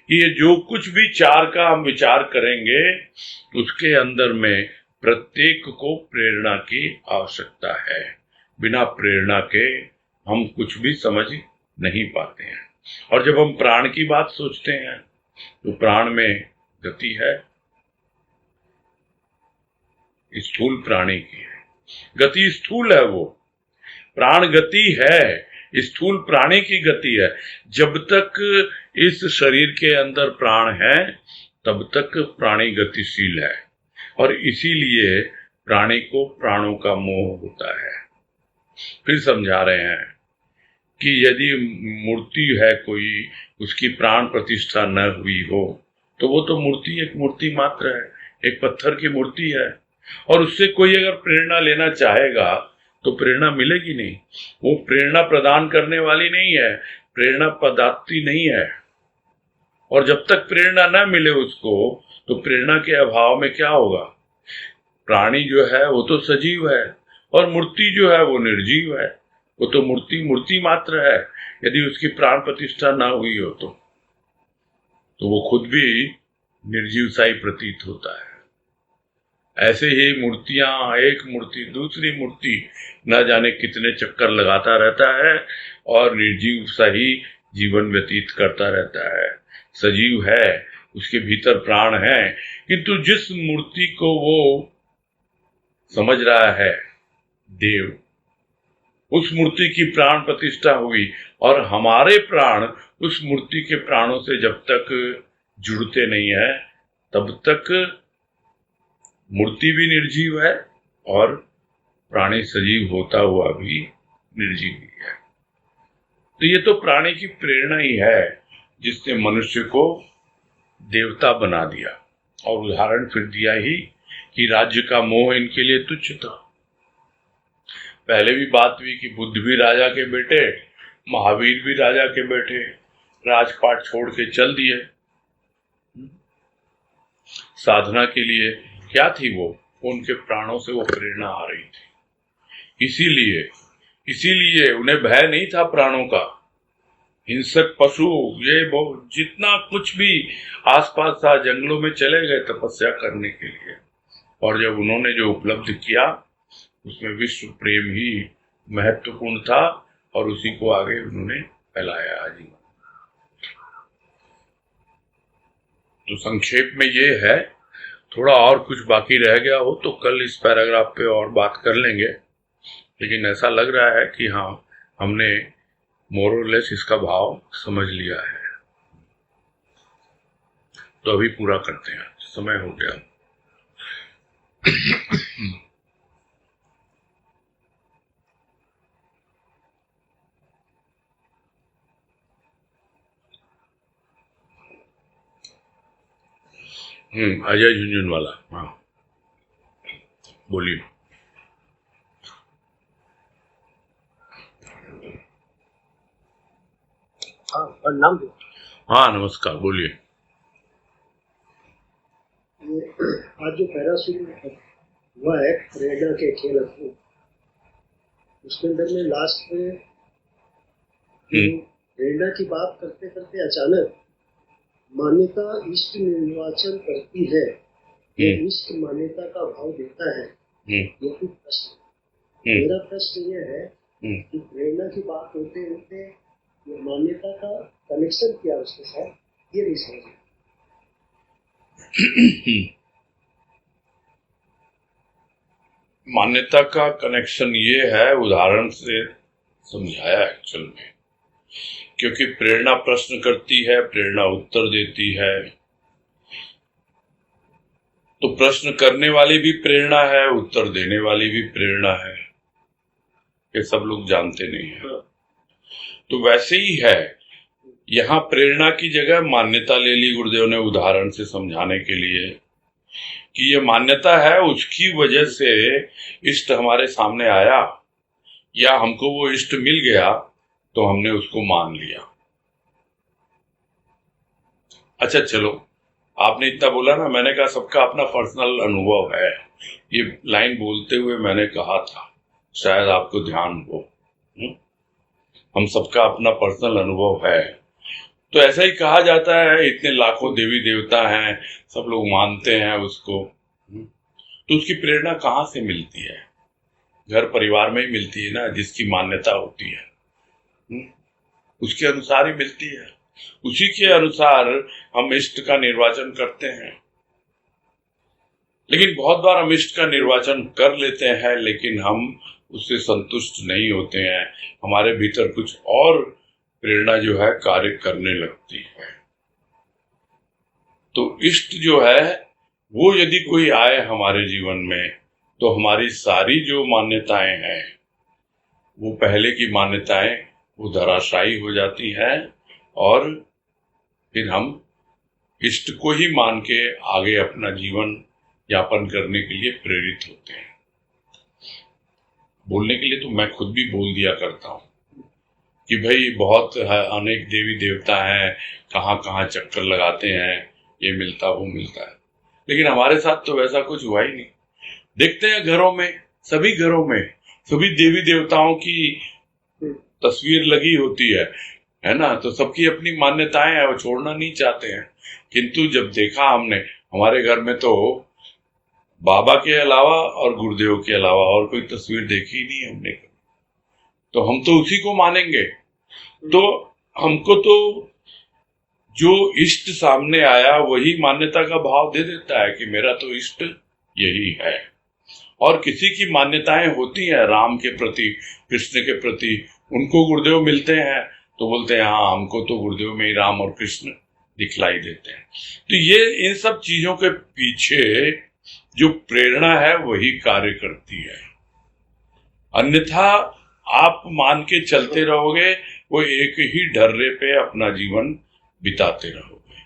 कि ये जो कुछ भी चार का हम विचार करेंगे, उसके अंदर में प्रत्येक को प्रेरणा की आवश्यकता है। बिना प्रेरणा के हम कुछ भी समझ नहीं पाते हैं। और जब हम प्राण की बात सोचते हैं तो प्राण में गति है, स्थूल प्राणी की है। गति स्थूल है, वो प्राण गति है, स्थूल प्राणी की गति है। जब तक इस शरीर के अंदर प्राण है तब तक प्राणी गतिशील है, और इसीलिए प्राणी को प्राणों का मोह होता है। फिर समझा रहे हैं कि यदि मूर्ति है कोई, उसकी प्राण प्रतिष्ठा न हुई हो तो वो तो मूर्ति एक मूर्ति मात्र है, एक पत्थर की मूर्ति है। और उससे कोई अगर प्रेरणा लेना चाहेगा तो प्रेरणा मिलेगी नहीं। वो प्रेरणा प्रदान करने वाली नहीं है, प्रेरणा पदार्थी नहीं है। और जब तक प्रेरणा न मिले उसको, तो प्रेरणा के अभाव में क्या होगा? प्राणी जो है वो तो सजीव है, और मूर्ति जो है वो निर्जीव है। वो तो मूर्ति मूर्ति मात्र है, यदि उसकी प्राण प्रतिष्ठा ना हुई हो तो वो खुद भी निर्जीव सा ही प्रतीत होता है। ऐसे ही मूर्तियां, एक मूर्ति दूसरी मूर्ति न जाने कितने चक्कर लगाता रहता है और निर्जीव सा ही जीवन व्यतीत करता रहता है। सजीव है, उसके भीतर प्राण है, किंतु जिस मूर्ति को वो समझ रहा है देव, उस मूर्ति की प्राण प्रतिष्ठा हुई, और हमारे प्राण उस मूर्ति के प्राणों से जब तक जुड़ते नहीं है तब तक मूर्ति भी निर्जीव है और प्राणी सजीव होता हुआ भी निर्जीव ही है। तो ये तो प्राणी की प्रेरणा ही है जिसने मनुष्य को देवता बना दिया। और उदाहरण फिर दिया ही कि राज्य का मोह इनके लिए तुच्छ था। पहले भी बात हुई कि बुद्ध भी राजा के बेटे, महावीर भी राजा के बेटे, राजपाट छोड़ के चल दिए साधना के लिए। क्या थी वो? उनके प्राणों से वो प्रेरणा आ रही थी। इसीलिए उन्हें भय नहीं था प्राणों का। हिंसक पशु ये जितना कुछ भी आसपास था, जंगलों में चले गए तपस्या करने के लिए। और जब उन्होंने जो उपलब्ध किया उसमें विश्व प्रेम ही महत्वपूर्ण था और उसी को आगे उन्होंने फैलाया आजीवन। तो संक्षेप में ये है। थोड़ा और कुछ बाकी रह गया हो तो कल इस पैराग्राफ पे और बात कर लेंगे, लेकिन ऐसा लग रहा है कि हाँ, हमने मोर और लेस इसका भाव समझ लिया है। तो अभी पूरा करते हैं, समय हो गया। अजय झुंझुनवाला, हाँ बोलिए। हाँ, प्रणाम। हाँ नमस्कार, बोलिए। आज जो पैरा शुरू हुआ है प्रेरणा के खेल, उसके अंदर में लास्ट में प्रेरणा की बात करते करते अचानक मान्यता इष्ट निर्वाचन करती है, इष्ट मान्यता का भाव देता है। यह प्रश्न, मेरा प्रश्न यह है कि प्रेरणा की बात होते होते मान्यता का कनेक्शन क्या उसके साथ, ये नहीं समझ। मान्यता का कनेक्शन ये है, उदाहरण से समझाया एक्चुअल में। क्योंकि प्रेरणा प्रश्न करती है, प्रेरणा उत्तर देती है। तो प्रश्न करने वाली भी प्रेरणा है, उत्तर देने वाली भी प्रेरणा है। ये सब लोग जानते नहीं है। तो वैसे ही है, यहाँ प्रेरणा की जगह मान्यता ले ली गुरुदेव ने उदाहरण से समझाने के लिए कि ये मान्यता है, उसकी वजह से इष्ट हमारे सामने आया या हमको वो इष्ट मिल गया तो हमने उसको मान लिया। अच्छा चलो, आपने इतना बोला ना, मैंने कहा सबका अपना पर्सनल अनुभव है। ये लाइन बोलते हुए मैंने कहा था, शायद आपको ध्यान हो। हम सबका अपना पर्सनल अनुभव है। तो ऐसा ही कहा जाता है, इतने लाखों देवी देवता हैं, सब लोग मानते हैं उसको। तो उसकी प्रेरणा कहाँ से मिलती है? घर परिवार में ही मिलती है ना, जिसकी मान्यता होती है उसके अनुसार ही मिलती है। उसी के अनुसार हम इष्ट का निर्वाचन करते हैं। लेकिन बहुत बार हम इष्ट का निर्वाचन कर लेते हैं, लेकिन हम उससे संतुष्ट नहीं होते हैं। हमारे भीतर कुछ और प्रेरणा जो है कार्य करने लगती है। तो इष्ट जो है वो यदि कोई आए हमारे जीवन में, तो हमारी सारी जो मान्यताएं हैं, वो पहले की मान्यताएं वो धराशायी हो जाती हैं और फिर हम इष्ट को ही मान के आगे अपना जीवन यापन करने के लिए प्रेरित होते हैं। बोलने के लिए तो मैं खुद भी बोल दिया करता हूँ कि भाई बहुत अनेक देवी देवता हैं, कहाँ कहाँ चक्कर लगाते हैं, ये मिलता वो मिलता है। लेकिन हमारे साथ तो वैसा कुछ हुआ ही नहीं। देखते हैं घरों में, सभी घरों में सभी देवी देवताओं की तस्वीर लगी होती है ना। तो सबकी अपनी मान्यताएं हैं, वो छोड़ना नहीं चाहते हैं। किंतु जब देखा हमने, हमारे घर में तो बाबा के अलावा और गुरुदेव के अलावा और कोई तस्वीर देखी ही नहीं हमने। तो हम तो उसी को मानेंगे। तो हमको तो जो इष्ट सामने आया वही मान्यता का भाव दे देता है कि मेरा तो इष्ट यही है। और किसी की मान्यताएं होती हैं राम के प्रति, कृष्ण के प्रति, उनको गुरुदेव मिलते हैं तो बोलते हैं हाँ, हमको तो गुरुदेव में ही राम और कृष्ण दिखलाई देते हैं। तो ये इन सब चीजों के पीछे जो प्रेरणा है वही कार्य करती है। अन्यथा आप मान के चलते रहोगे, वो एक ही ढर्रे पे अपना जीवन बिताते रहोगे।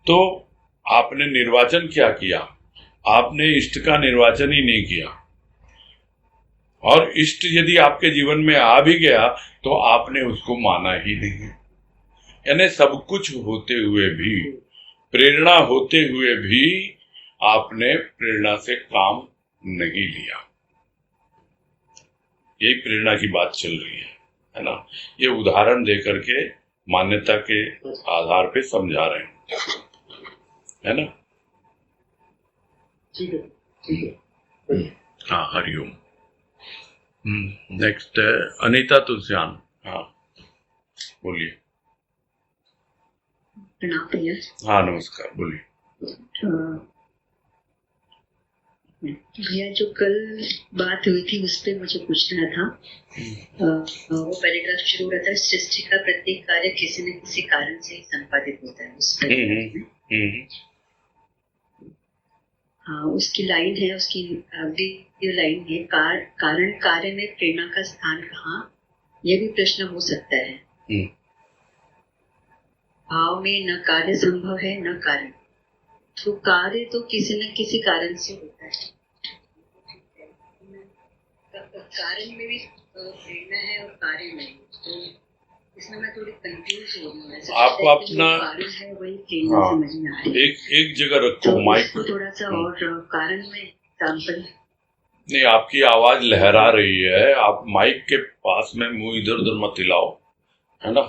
तो आपने निर्वाचन क्या किया? आपने इष्ट का निर्वाचन ही नहीं किया। और इष्ट यदि आपके जीवन में आ भी गया तो आपने उसको माना ही नहीं। यानी सब कुछ होते हुए भी, प्रेरणा होते हुए भी आपने प्रेरणा से काम नहीं लिया। यही प्रेरणा की बात चल रही है ना। ये उदाहरण देकर के मान्यता के आधार पे समझा रहे हैं, है ना। ठीक है, ठीक है। हाँ, हरिओम। नेक्स्ट है अनीता तुलसियान। हाँ, बोलिए। प्रणाम भैया। हाँ, नमस्कार, बोलिए। भैया जो कल बात हुई थी उस पर मुझे पूछना था। वो पैराग्राफ शुरू हो रहा था, सृष्टि का प्रत्येक कार्य किसी न किसी कारण से ही संपादित होता है। उस पैराग्राफ में हाँ, उसकी लाइन है, उसकी अगली जो लाइन है, कारण कार्य में प्रेरणा का स्थान कहाँ, यह भी प्रश्न हो सकता है। भाव में न कार्य संभव है न कारण, तो कार्य तो किसी न किसी कारण से होता है। कारण में भी प्रेरणा है और कार्य में, तो इसमें मैं थोड़ी कंफ्यूज हो रही हूँ। आप अपना कारण है वही प्रेरणा समझ में आ रही है। एक जगह रखो तो माइक को थोड़ा सा और कारण में एग्जाम्पल। नहीं, आपकी आवाज लहरा रही है, आप माइक के पास में मुंह इधर उधर मत हिलाओ, है ना।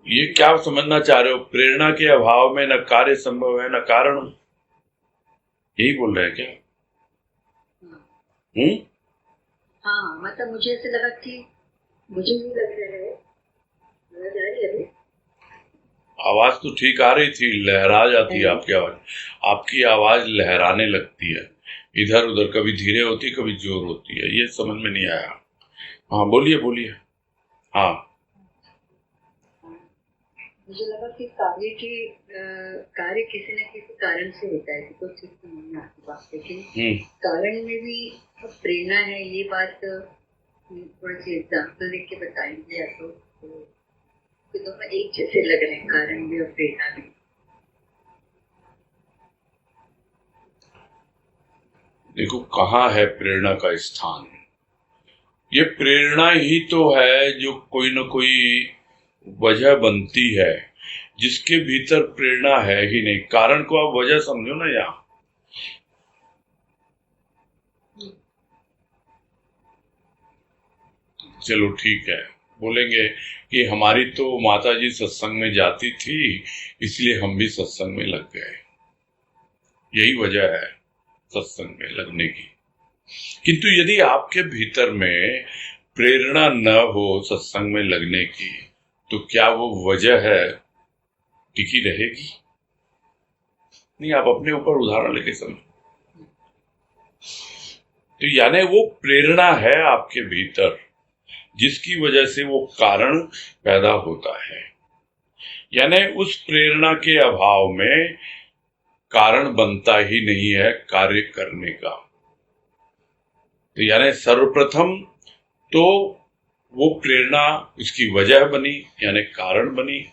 ये क्या समझना चाह रहे हो? प्रेरणा के अभाव में न कार्य संभव है न कारण, यही बोल रहे हैं क्या? हाँ, मतलब मुझे ऐसे लगा कि मुझे नहीं लग रहा है, आवाज आ रही है अभी? आवाज तो ठीक आ रही थी, लहरा जाती है आपकी आवाज। आपकी आवाज लहराने लगती है, इधर उधर, कभी धीरे होती कभी जोर होती है, ये समझ में नहीं आया। हाँ, बोलिए बोलिए। हाँ, मुझे लगा कि कार्य किसी न किसी कारण से होता है, तो ठीक समझ में आती बात, लेकिन कारण में भी प्रेरणा है, ये बात थोड़ी सी एग्जाम्पल देख के बताएंगे या तो दोनों एक जैसे लग रहे हैं, कारण भी और प्रेरणा भी। देखो कहाँ है प्रेरणा का स्थान। ये प्रेरणा ही तो है जो कोई न कोई वजह बनती है, जिसके भीतर प्रेरणा है ही नहीं। कारण को आप वजह समझो ना। यहाँ चलो ठीक है, बोलेंगे कि हमारी तो माता जी सत्संग में जाती थी इसलिए हम भी सत्संग में लग गए, यही वजह है सत्संग में लगने की। किंतु यदि आपके भीतर में प्रेरणा न हो सत्संग में लगने की, तो क्या वो वजह है टिकी रहेगी? नहीं, आप अपने ऊपर उदाहरण लेके समझो। तो यानी वो प्रेरणा है आपके भीतर, जिसकी वजह से वो कारण पैदा होता है। यानी उस प्रेरणा के अभाव में कारण बनता ही नहीं है कार्य करने का। तो यानी सर्वप्रथम तो वो प्रेरणा उसकी वजह बनी, यानी कारण बनी,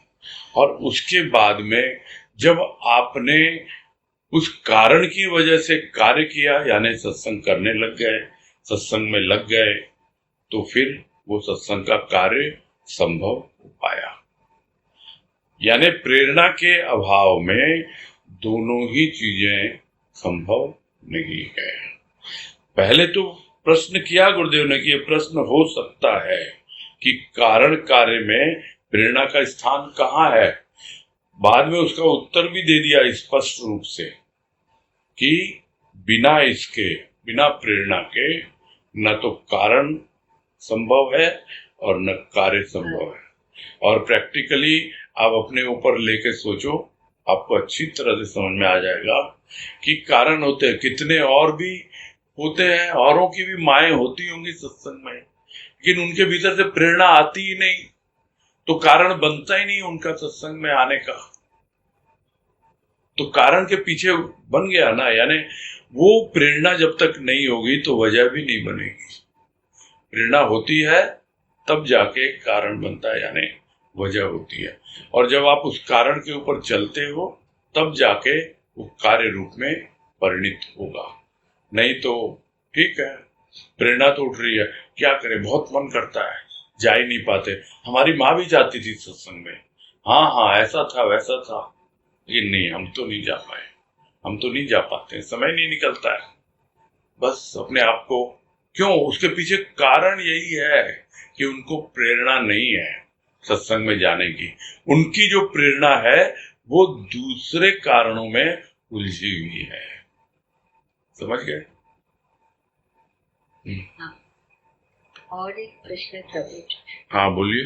और उसके बाद में जब आपने उस कारण की वजह से कार्य किया, यानी सत्संग करने लग गए, सत्संग में लग गए, तो फिर वो सत्संग का कार्य संभव हो पाया। यानी प्रेरणा के अभाव में दोनों ही चीजें संभव नहीं है। पहले तो प्रश्न किया गुरुदेव ने कि यह प्रश्न हो सकता है कि कारण कार्य में प्रेरणा का स्थान कहाँ है। बाद में उसका उत्तर भी दे दिया स्पष्ट रूप से कि बिना इसके, बिना प्रेरणा के न तो कारण संभव है और न कार्य संभव है। और प्रैक्टिकली आप अपने ऊपर लेके सोचो, आपको अच्छी तरह से समझ में आ जाएगा कि कारण होते हैं कितने और भी होते हैं, औरों की भी माएँ होती होंगी सत्संग में, लेकिन उनके भीतर से प्रेरणा आती ही नहीं, तो कारण बनता ही नहीं उनका सत्संग में आने का। तो कारण के पीछे बन गया ना, यानी वो प्रेरणा जब तक नहीं होगी तो वजह भी नहीं बनेगी। प्रेरणा होती है तब जाके कारण बनता है, यानी वजह होती है। और जब आप उस कारण के ऊपर चलते हो तब जाके वो कार्य रूप में परिणित होगा। नहीं तो ठीक है, प्रेरणा तो उठ रही है, क्या करें, बहुत मन करता है, जा ही नहीं पाते। हमारी माँ भी जाती थी सत्संग में, हाँ हाँ ऐसा था वैसा था, लेकिन नहीं, हम तो नहीं जा पाए, हम तो नहीं जा पाते, समय नहीं निकलता है। बस अपने आप को क्यों, उसके पीछे कारण यही है कि उनको प्रेरणा नहीं है सत्संग में जाने की। उनकी जो प्रेरणा है वो दूसरे कारणों में उलझी हुई है। समझ गए? हाँ। और एक प्रश्न था। हाँ बोलिए।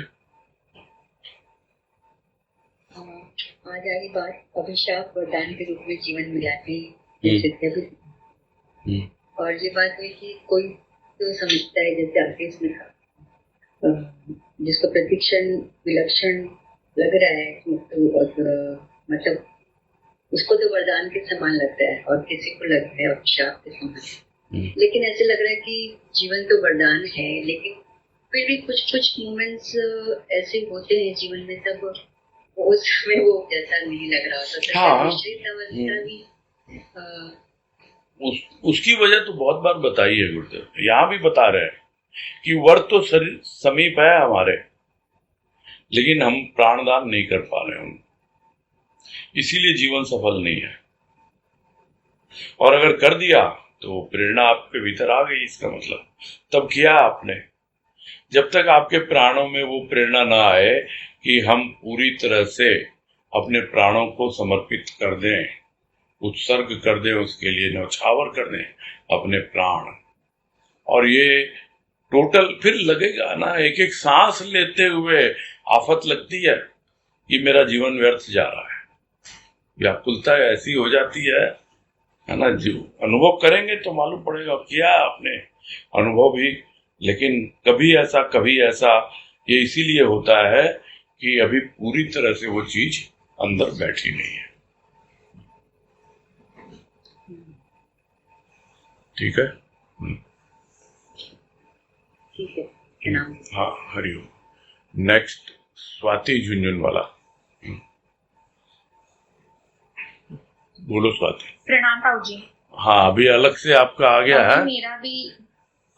आज आई बात अभिशाप वरदान के रूप में जीवन में लाने जैसे और ये बात हुई कि कोई तो समझता है, जैसे आपने इसमें कहा, जिसको प्रतिक्षण विलक्षण लग रहा है, मतलब उसको तो वरदान के समान लगता है और किसी को लगता है अभिशाप के समान। लेकिन ऐसे लग रहा है कि जीवन तो वरदान है, लेकिन फिर भी कुछ कुछ मोमेंट्स ऐसे होते हैं जीवन में, तब उसमें वो जैसा नहीं लग रहा होता। हाँ। उसकी वजह तो बहुत बार बताई है गुरुदेव, यहाँ भी बता रहे हैं कि वर तो समीप है हमारे, लेकिन हम प्राणदान नहीं कर पा रहे हैं, इसीलिए जीवन सफल नहीं है। और अगर कर दिया तो प्रेरणा आपके भीतर आ गई, इसका मतलब तब किया आपने। जब तक आपके प्राणों में वो प्रेरणा ना आए कि हम पूरी तरह से अपने प्राणों को समर्पित कर दें, उत्सर्ग कर दें, उसके लिए न्यौछावर कर दें अपने प्राण, और ये टोटल फिर लगेगा ना, एक एक सांस लेते हुए आफत लगती है कि मेरा जीवन व्यर्थ जा रहा है। व्याकुलता ऐसी हो जाती है ना, जो अनुभव करेंगे तो मालूम पड़ेगा, किया आपने अनुभव भी। लेकिन कभी ऐसा ये इसीलिए होता है कि अभी पूरी तरह से वो चीज अंदर बैठी नहीं है। ठीक है? ठीक है। हाँ, हरिओम। नेक्स्ट स्वाति झुंझुनवाला। बोलो स्वाति। प्रणाम ताऊ जी। हाँ, अभी अलग से आपका आ गया है, मेरा भी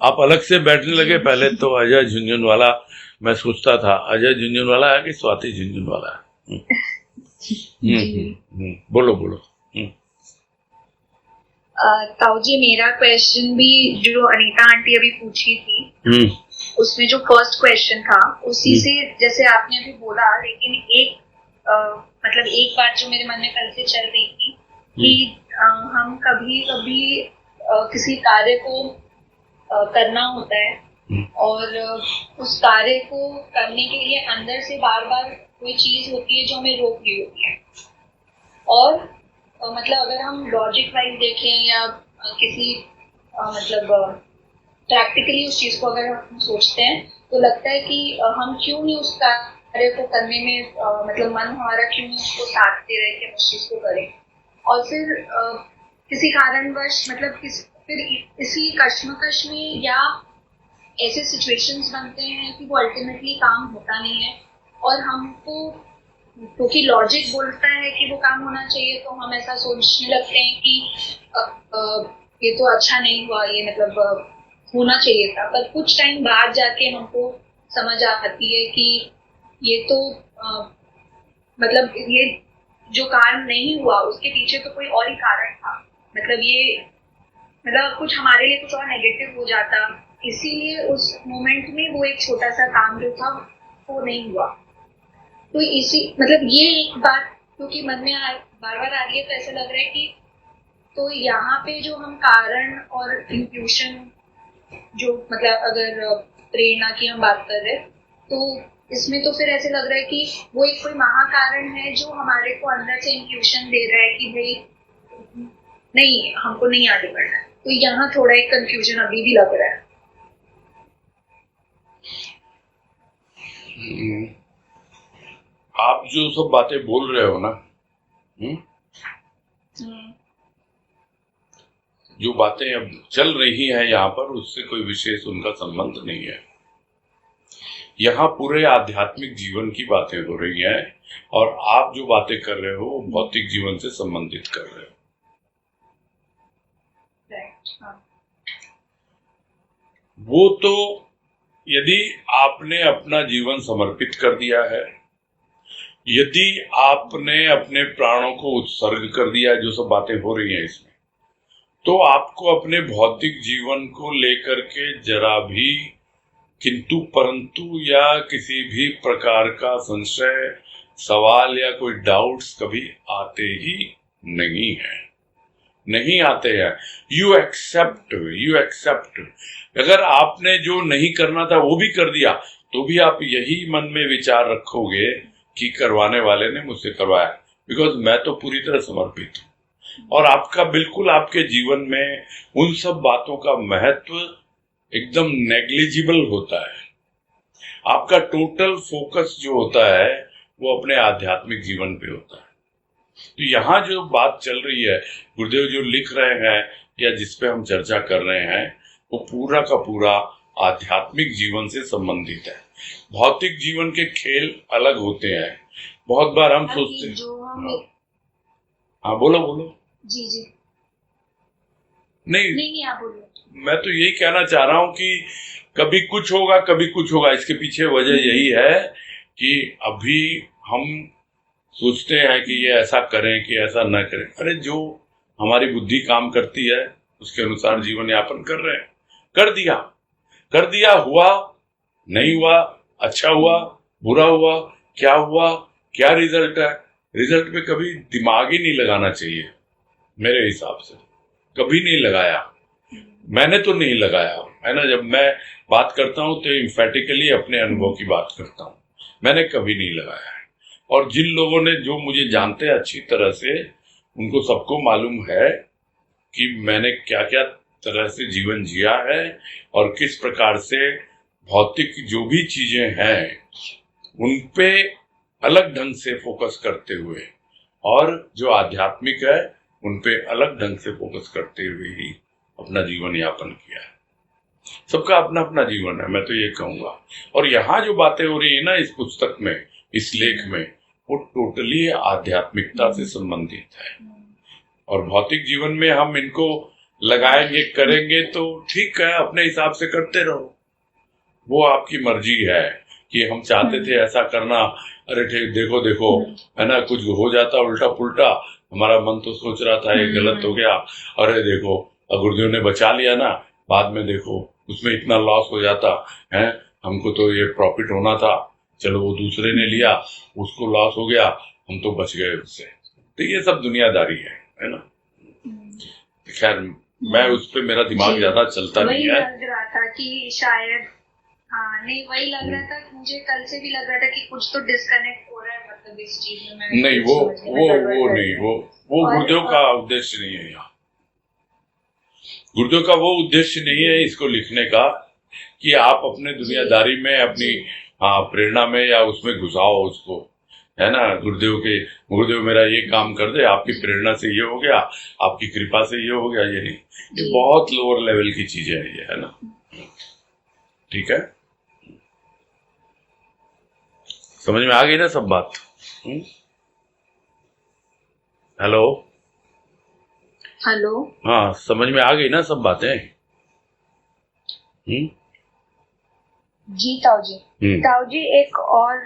आप अलग से बैठने लगे। पहले तो अजय झुंझुनवाला, मैं सोचता था अजय झुंझुनवाला है कि स्वाति झुंझुनवाला है। बोलो बोलो। ताऊ जी, मेरा क्वेश्चन भी जो अनीता आंटी अभी पूछी थी, उसमें जो फर्स्ट क्वेश्चन था उसी से जैसे आपने अभी बोला, लेकिन एक मतलब एक बात जो मेरे मन में कल से चल रही थी कि हम कभी कभी किसी कार्य को करना होता है और उस कार्य को करने के लिए अंदर से बार बार कोई चीज होती है जो हमें रोक रही होती है। और मतलब अगर हम लॉजिक वाइज देखें या किसी मतलब प्रैक्टिकली उस चीज को अगर हम सोचते हैं तो लगता है कि हम क्यों नहीं उस कार्य को करने में मतलब मन हमारा क्यों नहीं उसको साथ दे रहे कि उस चीज को करें। और फिर किसी कारणवश मतलब फिर इसी कश्मकश में या ऐसे सिचुएशंस बनते हैं कि वो अल्टीमेटली काम होता नहीं है, और हमको क्योंकि लॉजिक बोलता है कि वो काम होना चाहिए तो हम ऐसा सोचने लगते हैं कि ये तो अच्छा नहीं हुआ, ये मतलब होना चाहिए था। पर कुछ टाइम बाद जाके हमको समझ आती है कि ये तो मतलब ये जो कारण नहीं हुआ उसके पीछे तो कोई और ही कारण था, मतलब ये मतलब कुछ हमारे लिए कुछ और नेगेटिव हो जाता, इसीलिए उस मोमेंट में वो एक छोटा सा काम जो था वो नहीं हुआ। तो इसी मतलब ये एक बात क्योंकि मन में बार बार आ रही है, तो ऐसा लग रहा है कि तो यहाँ पे जो हम कारण और इंट्यूशन जो मतलब अगर प्रेरणा की हम बात कर रहे हैं तो इसमें तो फिर ऐसे लग रहा है कि वो एक कोई महाकारण है जो हमारे को अंदर से इंट्यूशन दे रहा है कि भाई नहीं, हमको नहीं आगे बढ़ना है। तो यहाँ थोड़ा एक कंफ्यूजन अभी भी लग रहा है। आप जो सब बातें बोल रहे हो ना, जो बातें अब चल रही हैं यहाँ पर, उससे कोई विशेष उनका संबंध नहीं है। यहाँ पूरे आध्यात्मिक जीवन की बातें हो रही हैं और आप जो बातें कर रहे हो वो भौतिक जीवन से संबंधित कर रहे हो। वो तो यदि आपने अपना जीवन समर्पित कर दिया है, यदि आपने अपने प्राणों को उत्सर्ग कर दिया, जो सब बातें हो रही हैं इसमें, तो आपको अपने भौतिक जीवन को लेकर के जरा भी किंतु परंतु या किसी भी प्रकार का संशय, सवाल या कोई डाउट्स कभी आते ही नहीं है, नहीं आते हैं। You accept. अगर आपने जो नहीं करना था वो भी कर दिया, तो भी आप यही मन में विचार रखोगे कि करवाने वाले ने मुझसे करवाया, बिकॉज मैं तो पूरी तरह समर्पित हूँ। और आपका बिल्कुल आपके जीवन में उन सब बातों का महत्व एकदम नेग्लिजिबल होता है। आपका टोटल फोकस जो होता है वो अपने आध्यात्मिक जीवन पे होता है। तो यहाँ जो बात चल रही है, गुरुदेव जो लिख रहे हैं या जिस पे हम चर्चा कर रहे हैं, वो पूरा का पूरा आध्यात्मिक जीवन से संबंधित है। भौतिक जीवन के खेल अलग होते हैं। बहुत बार हम सोचते हैं, हाँ बोलो। जी नहीं आप बोलो। मैं तो यही कहना चाह रहा हूँ कि कभी कुछ होगा, कभी कुछ होगा। इसके पीछे वजह यही है कि अभी हम सोचते हैं कि ये ऐसा करें कि ऐसा न करें। अरे जो हमारी बुद्धि काम करती है उसके अनुसार जीवन यापन कर रहे हैं। कर दिया, हुआ नहीं हुआ, अच्छा हुआ, बुरा हुआ, क्या रिजल्ट है, रिजल्ट पे कभी दिमाग ही नहीं लगाना चाहिए मेरे हिसाब से। कभी नहीं लगाया, मैंने तो नहीं लगाया है ना। जब मैं बात करता हूं तो इम्फेटिकली अपने अनुभव की बात करता हूं, मैंने कभी नहीं लगाया है। और जिन लोगों ने, जो मुझे जानते हैं अच्छी तरह से, उनको सबको मालूम है कि मैंने क्या क्या तरह से जीवन जिया है और किस प्रकार से भौतिक जो भी चीजें हैं उन पे अलग ढंग से फोकस करते हुए, और जो आध्यात्मिक है उन पे अलग ढंग से फोकस करते हुए ही अपना जीवन यापन किया है। सबका अपना अपना जीवन है, मैं तो ये कहूंगा। और यहाँ जो बातें हो रही है ना इस पुस्तक में, इस लेख में, वो टोटली आध्यात्मिकता से संबंधित है। और भौतिक जीवन में हम इनको लगाएंगे, करेंगे तो ठीक है, अपने हिसाब से करते रहो, वो आपकी मर्जी है कि हम चाहते थे ऐसा करना, अरे ठीक देखो है ना, कुछ हो जाता उल्टा पुल्टा, हमारा मन तो सोच रहा था ये गलत हो गया, अरे देखो गुरुदेव ने बचा लिया ना, बाद में देखो उसमें इतना लॉस हो जाता है, हमको तो ये प्रॉफिट होना था, चलो वो दूसरे ने लिया, उसको लॉस हो गया, हम तो बच गए उससे। तो ये सब दुनियादारी है ना। खैर मैं उस पे मेरा दिमाग ज्यादा चलता नहीं है। लग रहा था कि शायद नहीं, वही लग रहा था मुझे, कल से भी लग रहा था कि कुछ तो डिस्कनेक्ट हो रहा है, मतलब इस चीज में। नहीं वो नहीं, वो गुरुदेव का उद्देश्य नहीं है। यहाँ गुरुदेव का वो उद्देश्य नहीं है इसको लिखने का कि आप अपने दुनियादारी में अपनी प्रेरणा में या उसमें घुसाओ उसको, है ना। गुरुदेव मेरा ये काम कर दे, आपकी प्रेरणा से ये हो गया, आपकी कृपा से ये हो गया, ये नहीं। ये बहुत लोअर लेवल की चीजें है ये, है ना। ठीक है, समझ में आ गई ना सब बात? हेलो हाँ, समझ में आ गई ना सब बातें? जी ताऊ जी एक और,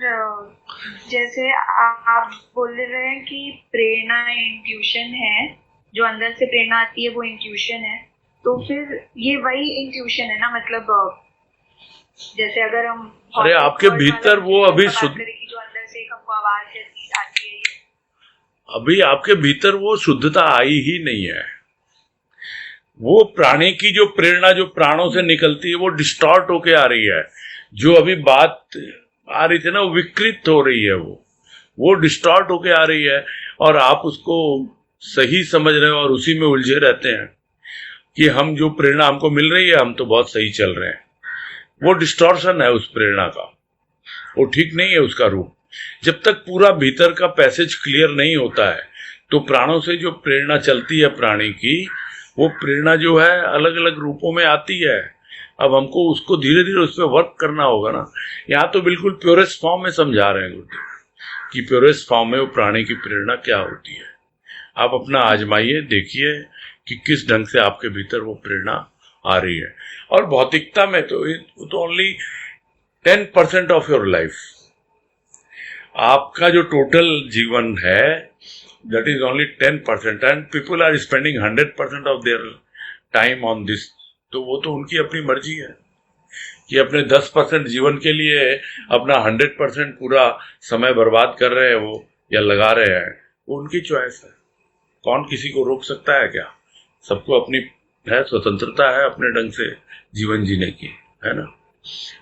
जैसे आप बोल रहे हैं कि प्रेरणा इंट्यूशन है, जो अंदर से प्रेरणा आती है वो इंट्यूशन है, तो फिर ये वही इंट्यूशन है ना, मतलब जैसे अगर हम, अरे आपके भीतर वो अभी शुद्ध, जो अंदर से एक हमको आवाज जैसी आती है, अभी आपके भीतर वो शुद्धता आई ही नहीं है। वो प्राणी की जो प्रेरणा जो प्राणों से निकलती है वो डिस्टॉर्ट होके आ रही है। जो अभी बात आ रही थी ना, वो विकृत हो रही है, वो डिस्टॉर्ट होके आ रही है, और आप उसको सही समझ रहे हो और उसी में उलझे रहते हैं कि हम जो प्रेरणा हमको मिल रही है हम तो बहुत सही चल रहे हैं। वो डिस्टॉर्शन है उस प्रेरणा का, वो ठीक नहीं है उसका रूप। जब तक पूरा भीतर का पैसेज क्लियर नहीं होता है तो प्राणों से जो प्रेरणा चलती है प्राणी की, वो प्रेरणा जो है अलग अलग रूपों में आती है। अब हमको उसको धीरे धीरे उस पर वर्क करना होगा ना। यहाँ तो बिल्कुल प्योरेस्ट फॉर्म में समझा रहे हैं गुरुदेव कि प्योरेस्ट फॉर्म में वो प्राणी की प्रेरणा क्या होती है। आप अपना आजमाइए, देखिए कि किस ढंग से आपके भीतर वो प्रेरणा आ रही है। और भौतिकता में तो ओनली 10% ऑफ योर लाइफ। आपका जो टोटल जीवन है that is only 10%, and people are spending 100% of their time on this. तो वो तो उनकी अपनी मर्जी है कि अपने 10% जीवन के लिए अपना 100% पूरा समय बर्बाद कर रहे हैं वो या लगा रहे हैं, वो उनकी चॉइस है। कौन किसी को रोक सकता है क्या? सबको अपनी है स्वतंत्रता है अपने ढंग से जीवन जीने की, है ना।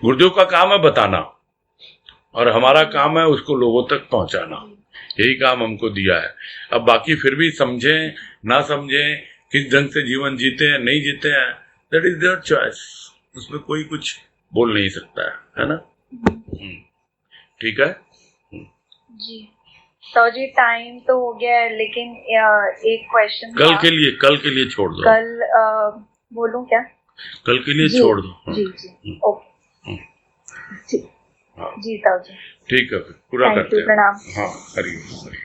गुरुदेव का काम है बताना और हमारा काम है उसको लोगों तक पहुंचाना, यही काम हमको दिया है। अब बाकी फिर भी समझें ना समझें, किस ढंग से जीवन जीते हैं नहीं जीते हैं, दैट इज देयर चॉइस, उसमें कोई कुछ बोल नहीं सकता है ना। ठीक है जी। तो जी टाइम तो हो गया है, लेकिन एक क्वेश्चन कल के लिए छोड़ दो। कल बोलूं क्या? कल के लिए छोड़ दो। जी ओके जी। हाँ जी ताऊ जी ठीक है, फिर पूरा करते हैं। प्रणाम। हाँ हरि ओम।